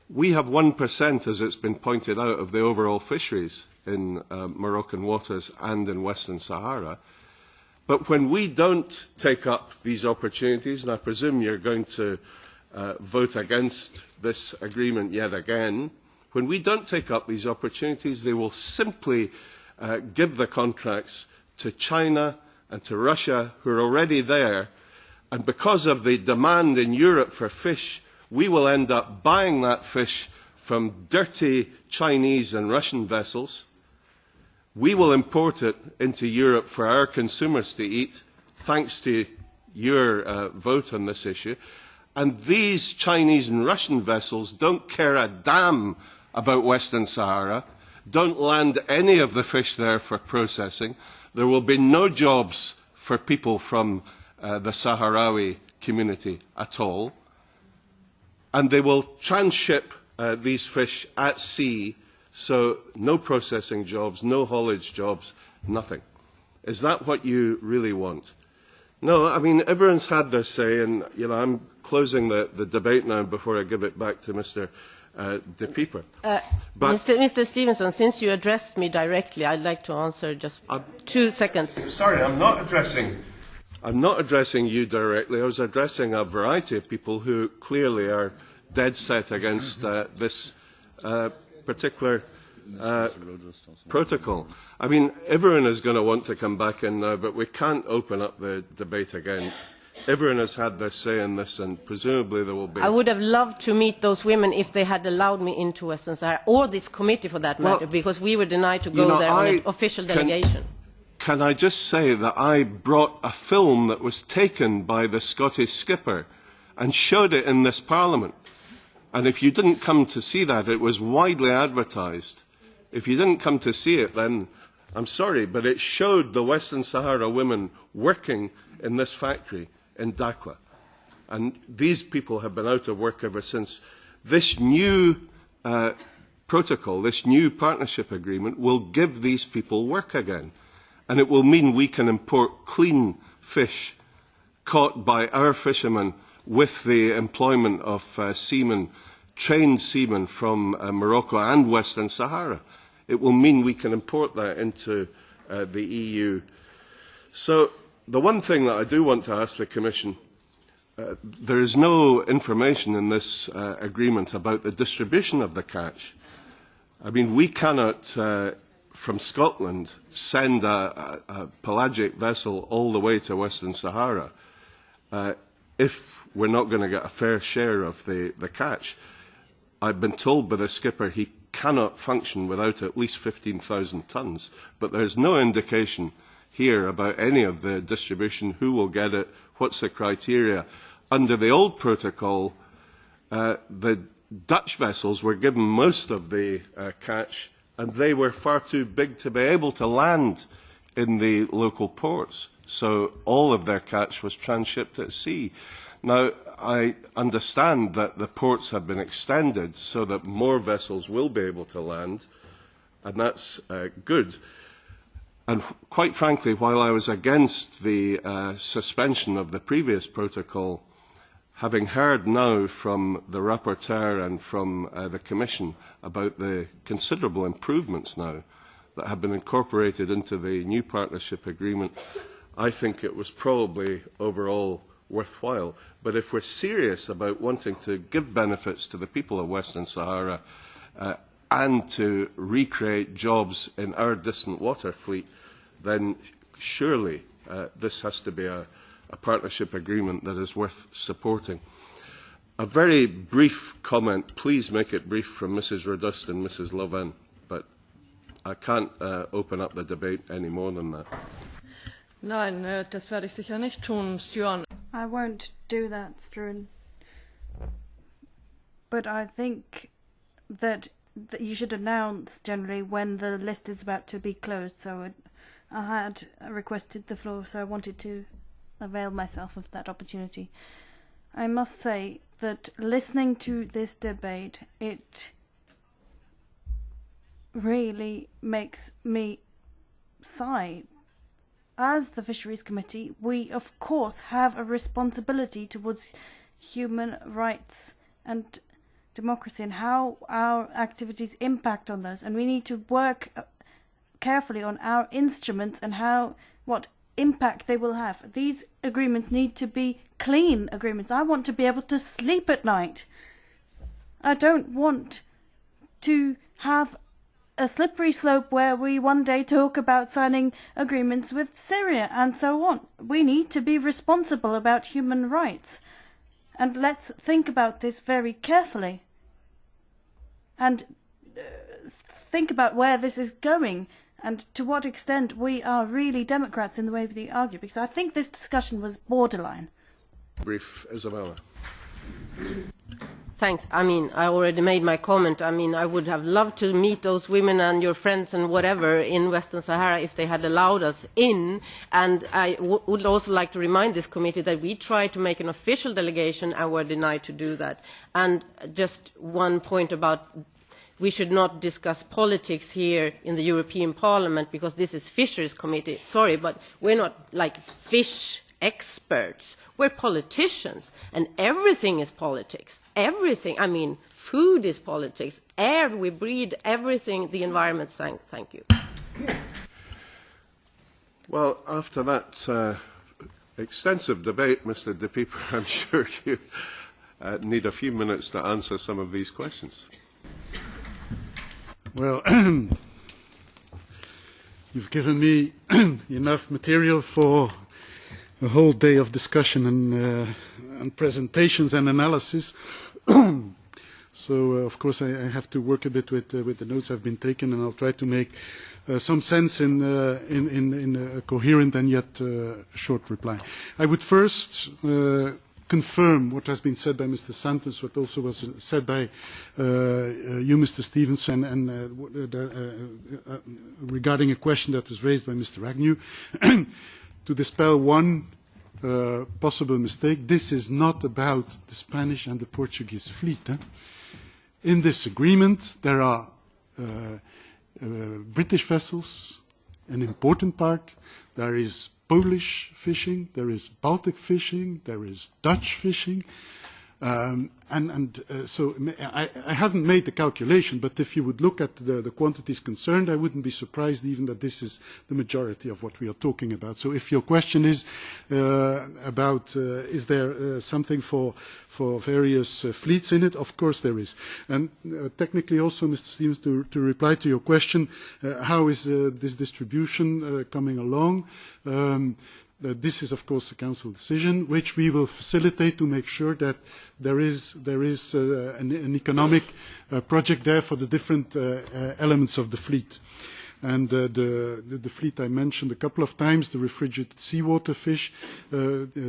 we have 1%, as it's been pointed out, of the overall fisheries in Moroccan waters and in Western Sahara. But when we don't take up these opportunities, and I presume you're going to vote against this agreement yet again, when we don't take up these opportunities, they will simply give the contracts to China and to Russia, who are already there. And because of the demand in Europe for fish, we will end up buying that fish from dirty Chinese and Russian vessels. We will import it into Europe for our consumers to eat, thanks to your vote on this issue. And these Chinese and Russian vessels don't care a damn about Western Sahara, don't land any of the fish there for processing. There will be no jobs for people from the Sahrawi community at all. And they will transship these fish at sea, so no processing jobs, no haulage jobs, nothing. Is that what you really want? No, I mean, everyone's had their say, and you know, I'm closing the debate now before I give it back to Mr. De Pieper. Mr. Stevenson, since you addressed me directly, I'd like to answer just 2 seconds. Sorry, I'm not addressing you directly. I was addressing a variety of people who clearly are dead set against this particular protocol. I mean, everyone is going to want to come back in now, but we can't open up the debate again. Everyone has had their say in this, and presumably there will be... I would have loved to meet those women if they had allowed me into Western Sahara, or this committee for that matter, because we were denied to go there on an official delegation. Can I just say that I brought a film that was taken by the Scottish skipper and showed it in this Parliament. And if you didn't come to see that, it was widely advertised. If you didn't come to see it, then I'm sorry, but it showed the Western Sahara women working in this factory in Dakhla. And these people have been out of work ever since. This new protocol, this new partnership agreement, will give these people work again. And it will mean we can import clean fish caught by our fishermen with the employment of seamen, trained seamen from Morocco and Western Sahara. It will mean we can import that into the EU. So the one thing that I do want to ask the Commission, there is no information in this agreement about the distribution of the catch. I mean, we cannot, from Scotland, send a pelagic vessel all the way to Western Sahara if we're not going to get a fair share of the catch. I've been told by the skipper he cannot function without at least 15,000 tonnes, but there's no indication here about any of the distribution, who will get it, what's the criteria. Under the old protocol, the Dutch vessels were given most of the catch, and they were far too big to be able to land in the local ports. So all of their catch was transshipped at sea. Now, I understand that the ports have been extended so that more vessels will be able to land, and that's good. And quite frankly, while I was against the suspension of the previous protocol, having heard now from the rapporteur and from the Commission about the considerable improvements now that have been incorporated into the new partnership agreement, I think it was probably overall worthwhile. But if we're serious about wanting to give benefits to the people of Western Sahara and to recreate jobs in our distant water fleet, then surely this has to be a partnership agreement that is worth supporting. A very brief comment, please make it brief, from Mrs. Rodust and Mrs. Loven, but I can't open up the debate any more than that. Nein, das werde ich sicher nicht tun, Stuart. I won't do that, Struan. But I think that you should announce generally when the list is about to be closed. So I had requested the floor, so I wanted to avail myself of that opportunity. I must say that listening to this debate, it really makes me sigh. As the Fisheries Committee, we of course have a responsibility towards human rights and democracy and how our activities impact on those, and we need to work carefully on our instruments and what impact they will have. These agreements need to be clean agreements. I want to be able to sleep at night. I don't want to have a slippery slope where we one day talk about signing agreements with Syria and so on. We need to be responsible about human rights. And let's think about this very carefully. And think about where this is going and to what extent we are really Democrats in the way we argue. Because I think this discussion was borderline. Brief, Isabella. Thanks. I mean, I already made my comment. I mean, I would have loved to meet those women and your friends and whatever in Western Sahara if they had allowed us in. And I would also like to remind this committee that we tried to make an official delegation and were denied to do that. And just one point about we should not discuss politics here in the European Parliament because this is Fisheries Committee. Sorry, but we're not like fish experts. We're politicians, and everything is politics. Everything. I mean, food is politics. Air we breathe, everything, the environment. Thank you. Well, after that extensive debate, Mr. De Pieper, I'm sure you need a few minutes to answer some of these questions. Well, you've given me enough material for a whole day of discussion and presentations and analysis. So, of course, I have to work a bit with the notes I've been taking, and I'll try to make some sense in a coherent and yet short reply. I would first confirm what has been said by Mr. Santos, what also was said by you, Mr. Stevenson, and regarding a question that was raised by Mr. Agnew. To dispel one possible mistake, this is not about the Spanish and the Portuguese fleet. In this agreement, there are British vessels, an important part. There is Polish fishing, there is Baltic fishing, there is Dutch fishing. So I haven't made the calculation, but if you would look at the quantities concerned, I wouldn't be surprised even that this is the majority of what we are talking about. So if your question is about is there something for various fleets in it, of course there is. And technically also, Mr. Stevens, to reply to your question, how is this distribution coming along? This is, of course, a Council decision, which we will facilitate to make sure that there is an economic project there for the different elements of the fleet. And the fleet I mentioned a couple of times, the refrigerated seawater fish,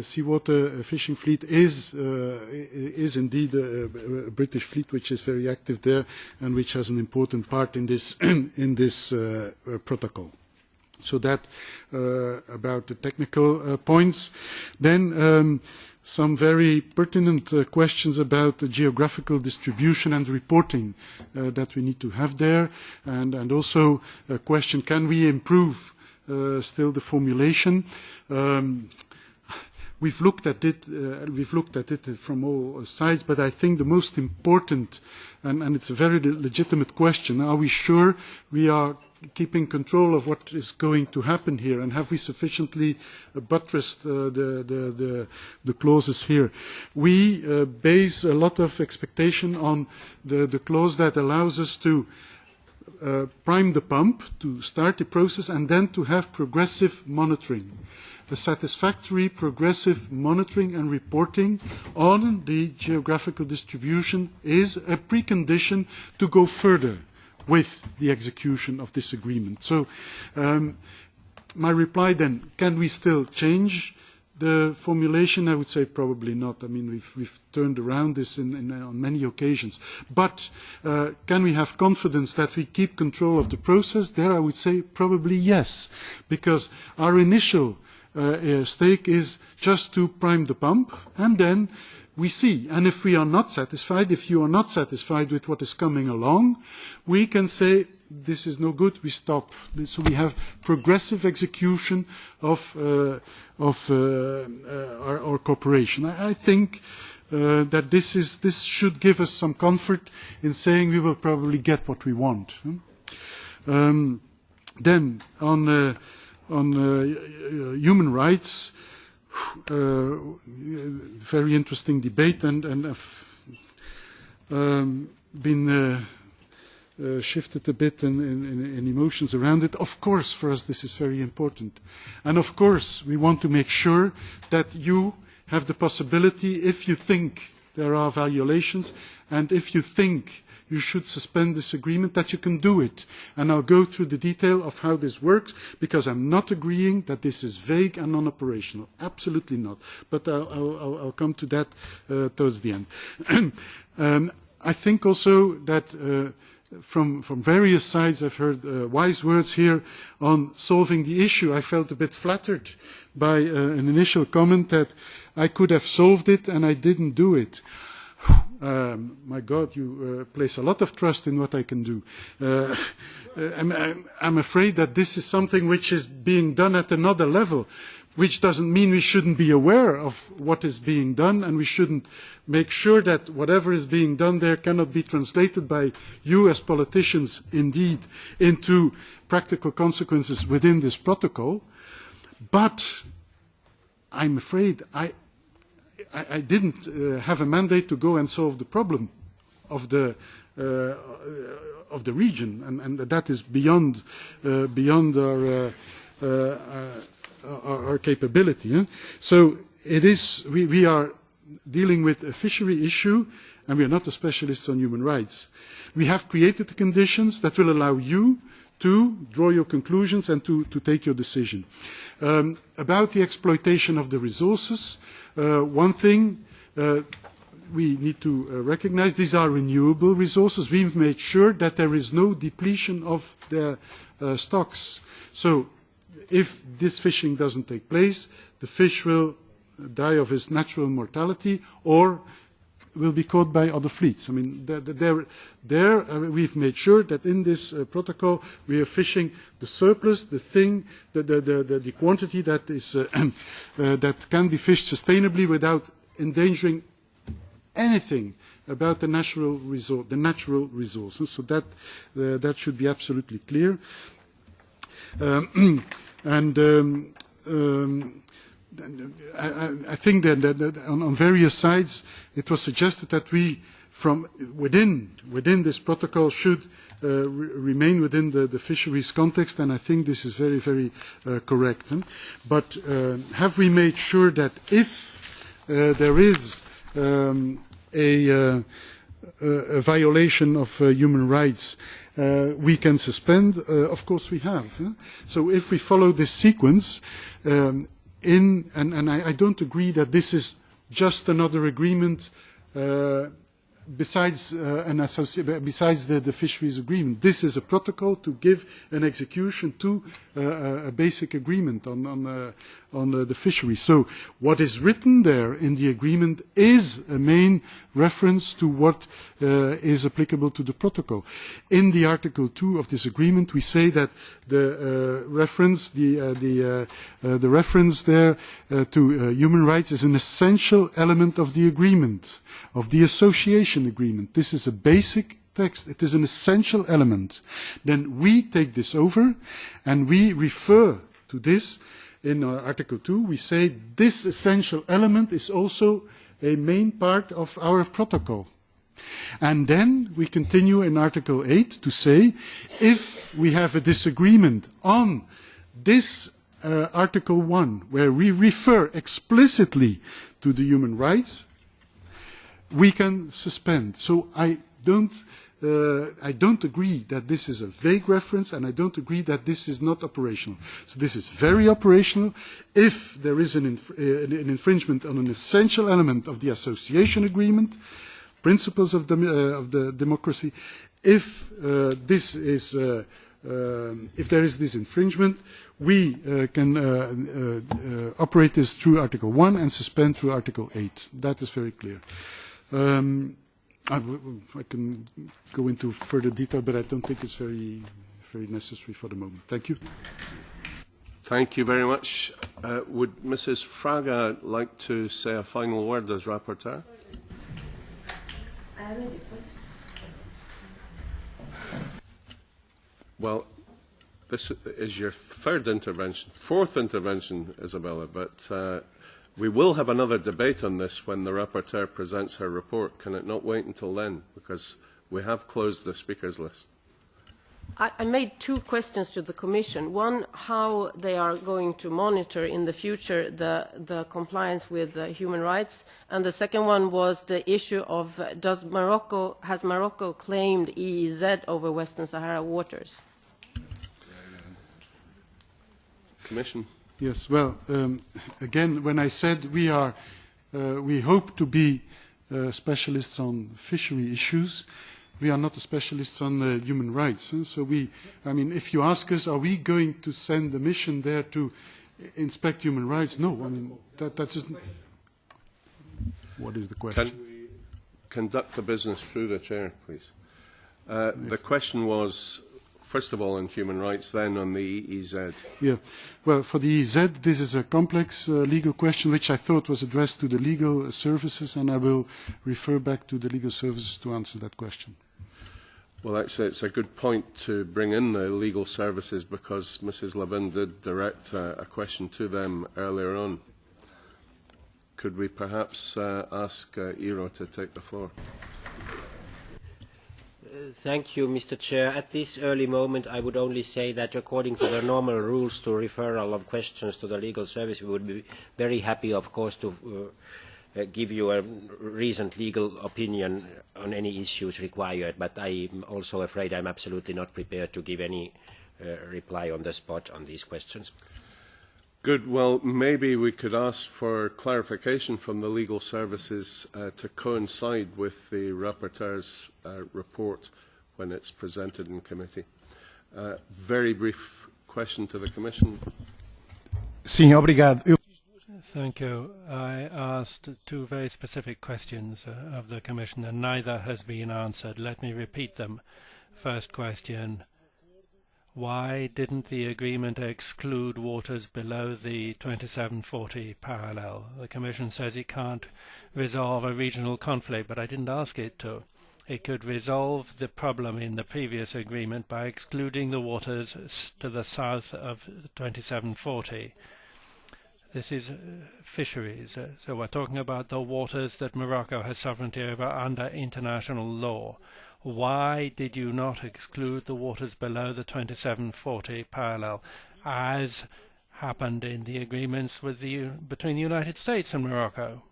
seawater fishing fleet is indeed a British fleet which is very active there and which has an important part in this protocol. So that about the technical points. Then some very pertinent questions about the geographical distribution and reporting that we need to have there, and also a question: can we improve still the formulation. We've looked at it from all sides, but I think the most important, and it's a very legitimate question, are we sure we are keeping control of what is going to happen here, and have we sufficiently buttressed the clauses here? We base a lot of expectation on the clause that allows us to prime the pump, to start the process, and then to have progressive monitoring. The satisfactory progressive monitoring and reporting on the geographical distribution is a precondition to go further with the execution of this agreement. So my reply then, can we still change the formulation? I would say probably not. I mean, we've turned around this on many occasions. But can we have confidence that we keep control of the process? There I would say probably yes, because our initial stake is just to prime the pump, and then we see. And if we are not satisfied, if you are not satisfied with what is coming along, we can say, this is no good, we stop. So we have progressive execution of our cooperation. I think that this should give us some comfort in saying we will probably get what we want. Then on human rights, very interesting debate, and I've been shifted a bit in emotions around it. Of course, for us this is very important. And of course, we want to make sure that you have the possibility, if you think there are violations, and if you think you should suspend this agreement, that you can do it. And I'll go through the detail of how this works, because I'm not agreeing that this is vague and non-operational. Absolutely not. But I'll come to that towards the end. I think also that from various sides I've heard wise words here on solving the issue. I felt a bit flattered by an initial comment that I could have solved it and I didn't do it. My God, you place a lot of trust in what I can do. I'm afraid that this is something which is being done at another level, which doesn't mean we shouldn't be aware of what is being done, and we shouldn't make sure that whatever is being done there cannot be translated by you as politicians, indeed, into practical consequences within this protocol. But I'm afraid I didn't have a mandate to go and solve the problem of the region, and that is beyond our capability. So it is. We are dealing with a fishery issue, and we are not the specialists on human rights. We have created the conditions that will allow you to draw your conclusions and to take your decision. About the exploitation of the resources, one thing we need to recognize, these are renewable resources. We've made sure that there is no depletion of the stocks. So if this fishing doesn't take place, the fish will die of its natural mortality or will be caught by other fleets. I mean, we've made sure that in this protocol we are fishing the surplus, the thing, the quantity that is that can be fished sustainably without endangering anything about the natural resources. So that should be absolutely clear. I think that on various sides it was suggested that we, from within this protocol, should remain within the fisheries context, and I think this is very, very correct. But have we made sure that if there is a violation of human rights, we can suspend? Of course we have. So if we follow this sequence, and I don't agree that this is just another agreement besides the fisheries agreement. This is a protocol to give an execution to a basic agreement on the fishery. So what is written there in the agreement is a main reference to what is applicable to the protocol. In the Article 2 of this agreement, we say that the reference there to human rights is an essential element of the agreement, of the association agreement. This is a basic text. It is an essential element. Then we take this over and we refer to this in Article 2. We say this essential element is also a main part of our protocol. And then we continue in Article 8 to say if we have a disagreement on this Article 1, where we refer explicitly to the human rights, we can suspend. So I don't agree that this is a vague reference, and I don't agree that this is not operational. So this is very operational. If there is an infringement on an essential element of the association agreement, principles of the democracy, if there is this infringement, we can operate this through Article 1 and suspend through Article 8. That is very clear. I can go into further detail, but I don't think it's very necessary for the moment. Thank you. Thank you very much. Would Mrs. Fraga like to say a final word as rapporteur? Well, this is your fourth intervention, Isabella, but we will have another debate on this when the rapporteur presents her report. Can it not wait until then? Because we have closed the speakers list. I made two questions to the Commission. One, how they are going to monitor in the future the compliance with human rights. And the second one was the issue of has Morocco claimed EEZ over Western Sahara waters? Commission. Yes, well, again, when I said we hope to be specialists on fishery issues, we are not specialists on human rights. So if you ask us, are we going to send a mission there to inspect human rights? No, I mean, that isn't. What is the question? Can we conduct the business through the chair, please? The question was, first of all, on human rights, then on the EEZ. Yeah. Well, for the EEZ, this is a complex legal question which I thought was addressed to the legal services, and I will refer back to the legal services to answer that question. Well, actually, it's a good point to bring in the legal services because Mrs. Levin did direct a question to them earlier on. Could we perhaps ask Iro to take the floor? Thank you, Mr. Chair. At this early moment, I would only say that according to the normal rules to referral of questions to the legal service, we would be very happy, of course, to give you a recent legal opinion on any issues required, but I'm also afraid I'm absolutely not prepared to give any reply on the spot on these questions. Good. Well, maybe we could ask for clarification from the legal services to coincide with the rapporteur's report when it's presented in committee. Very brief question to the Commission. Sim, obrigado. Thank you. I asked two very specific questions of the Commission, and neither has been answered. Let me repeat them. First question. Why didn't the agreement exclude waters below the 2740 parallel? The Commission says it can't resolve a regional conflict, but I didn't ask it to. It could resolve the problem in the previous agreement by excluding the waters to the south of 2740. This is fisheries, so we're talking about the waters that Morocco has sovereignty over under international law. Why did you not exclude the waters below the 2740 parallel, as happened in the agreements with between the United States and Morocco?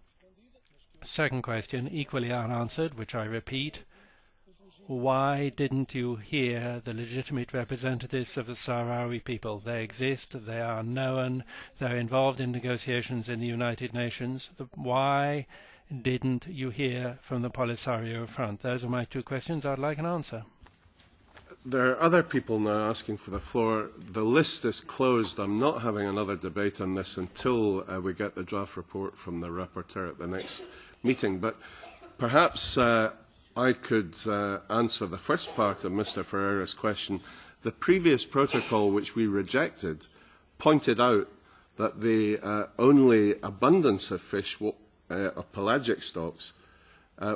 Second question, equally unanswered, which I repeat. Why didn't you hear the legitimate representatives of the Sahrawi people? They exist, they are known, they're involved in negotiations in the United Nations. Why didn't you hear from the Polisario front? Those are my two questions. I'd like an answer. There are other people now asking for the floor. The list is closed. I'm not having another debate on this until we get the draft report from the rapporteur at the next meeting. But perhaps I could answer the first part of Mr. Ferreira's question. The previous protocol, which we rejected, pointed out that the only abundance of fish, of pelagic stocks,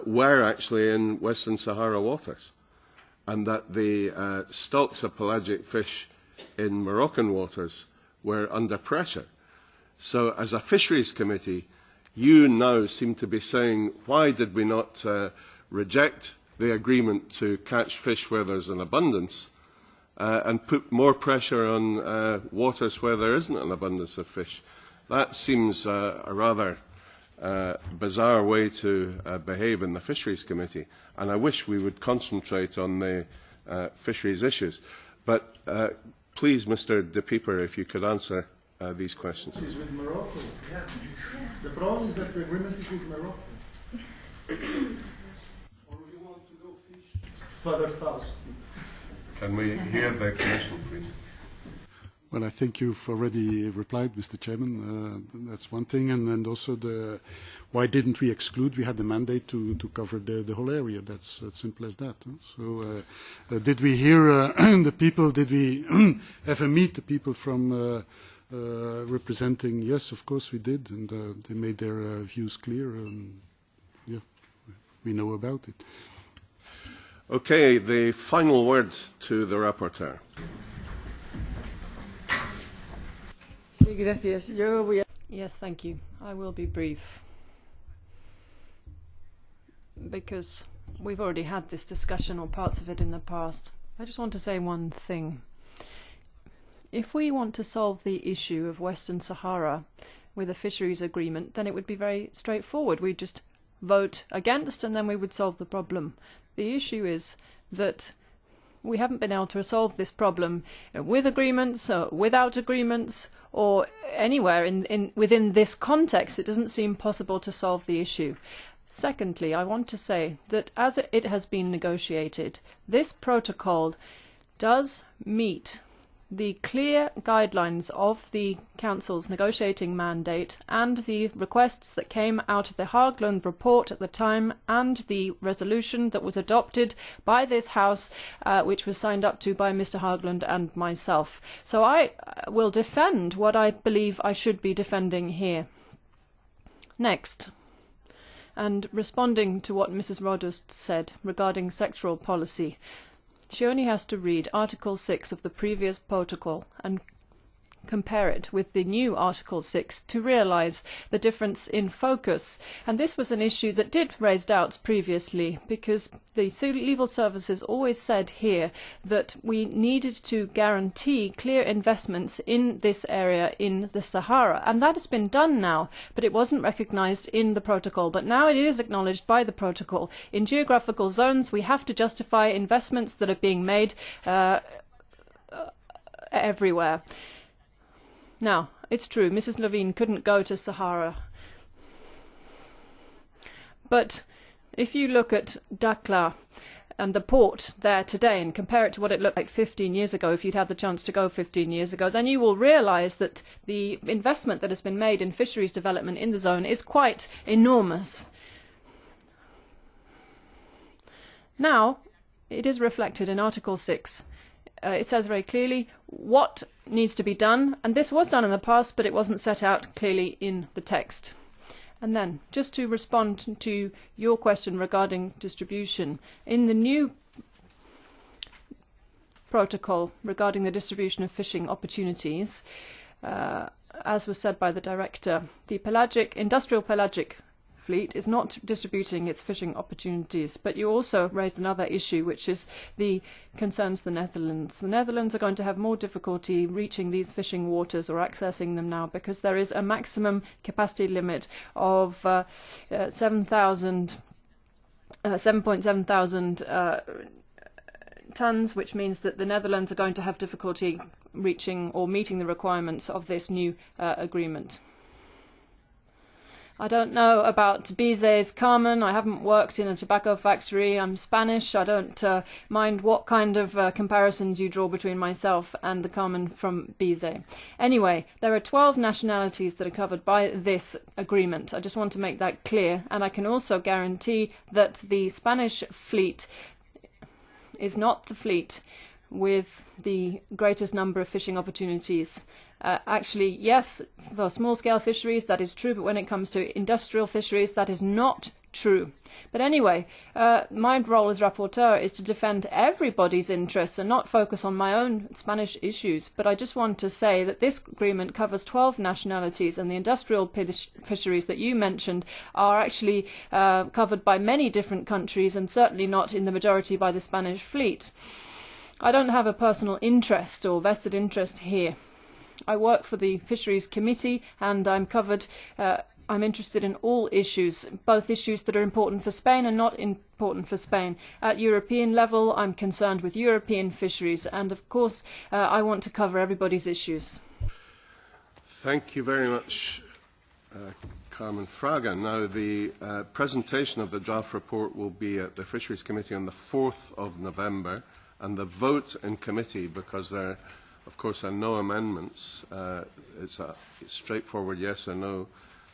were actually in Western Sahara waters, and that the stocks of pelagic fish in Moroccan waters were under pressure. So as a fisheries committee, you now seem to be saying, why did we not reject the agreement to catch fish where there's an abundance and put more pressure on waters where there isn't an abundance of fish? That seems a rather bizarre way to behave in the Fisheries Committee, and I wish we would concentrate on the fisheries issues. But please, Mr. De Pieper, if you could answer these questions. It's with Morocco. Yeah. The problem is that the agreement is with Morocco. Or do you want to go fish further south? Can we hear the Commission, please? Well, I think you've already replied, Mr. Chairman. That's one thing. And also why didn't we exclude? We had the mandate to cover the whole area. That's as simple as that. So did we hear the people? Did we ever meet the people from representing? Yes, of course we did. And they made their views clear. Yeah, we know about it. Okay, the final word to the rapporteur. Yes, thank you. I will be brief, because we've already had this discussion or parts of it in the past. I just want to say one thing. If we want to solve the issue of Western Sahara with a fisheries agreement, then it would be very straightforward. We'd just vote against and then we would solve the problem. The issue is that we haven't been able to solve this problem with agreements or without agreements or anywhere within this context. It doesn't seem possible to solve the issue. Secondly, I want to say that as it has been negotiated, this protocol does meet the clear guidelines of the Council's negotiating mandate and the requests that came out of the Haglund report at the time and the resolution that was adopted by this House, which was signed up to by Mr. Haglund and myself. So I will defend what I believe I should be defending here. Next, and responding to what Mrs. Rodust said regarding sectoral policy, she only has to read Article 6 of the previous protocol and compare it with the new Article 6 to realise the difference in focus. And this was an issue that did raise doubts previously, because the legal services always said here that we needed to guarantee clear investments in this area in the Sahara. And that has been done now, but it wasn't recognised in the protocol. But now it is acknowledged by the protocol. In geographical zones, we have to justify investments that are being made everywhere. Now, it's true, Mrs. Levine couldn't go to Sahara. But if you look at Dakhla and the port there today and compare it to what it looked like 15 years ago, if you'd had the chance to go 15 years ago, then you will realise that the investment that has been made in fisheries development in the zone is quite enormous. Now, it is reflected in Article 6. It says very clearly what needs to be done, and this was done in the past, but it wasn't set out clearly in the text. And then, just to respond to your question regarding distribution, in the new protocol regarding the distribution of fishing opportunities, as was said by the director, the industrial pelagic fleet is not distributing its fishing opportunities. But you also raised another issue, which is concerns the Netherlands. The Netherlands are going to have more difficulty reaching these fishing waters or accessing them now, because there is a maximum capacity limit of 7.7 thousand tons, which means that the Netherlands are going to have difficulty reaching or meeting the requirements of this new agreement. I don't know about Bize's Carmen. I haven't worked in a tobacco factory. I'm Spanish. I don't mind what kind of comparisons you draw between myself and the Carmen from Bize. Anyway, there are 12 nationalities that are covered by this agreement. I just want to make that clear. And I can also guarantee that the Spanish fleet is not the fleet with the greatest number of fishing opportunities. Actually, yes, for small-scale fisheries, that is true, but when it comes to industrial fisheries, that is not true. But anyway, my role as rapporteur is to defend everybody's interests and not focus on my own Spanish issues. But I just want to say that this agreement covers 12 nationalities, and the industrial fisheries that you mentioned are actually covered by many different countries, and certainly not in the majority by the Spanish fleet. I don't have a personal interest or vested interest here. I work for the Fisheries Committee, and I'm interested in all issues, both issues that are important for Spain and not important for Spain. At European level, I'm concerned with European fisheries, and of course, I want to cover everybody's issues. Thank you very much, Carmen Fraga. Now, the presentation of the draft report will be at the Fisheries Committee on the 4th of November, and the vote in committee, because there of course, are no amendments. It's a straightforward yes or no.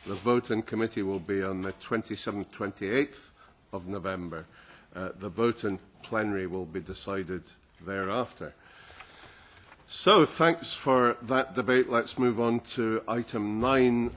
The vote in committee will be on the 27th, 28th of November. The vote in plenary will be decided thereafter. So, thanks for that debate. Let's move on to item 9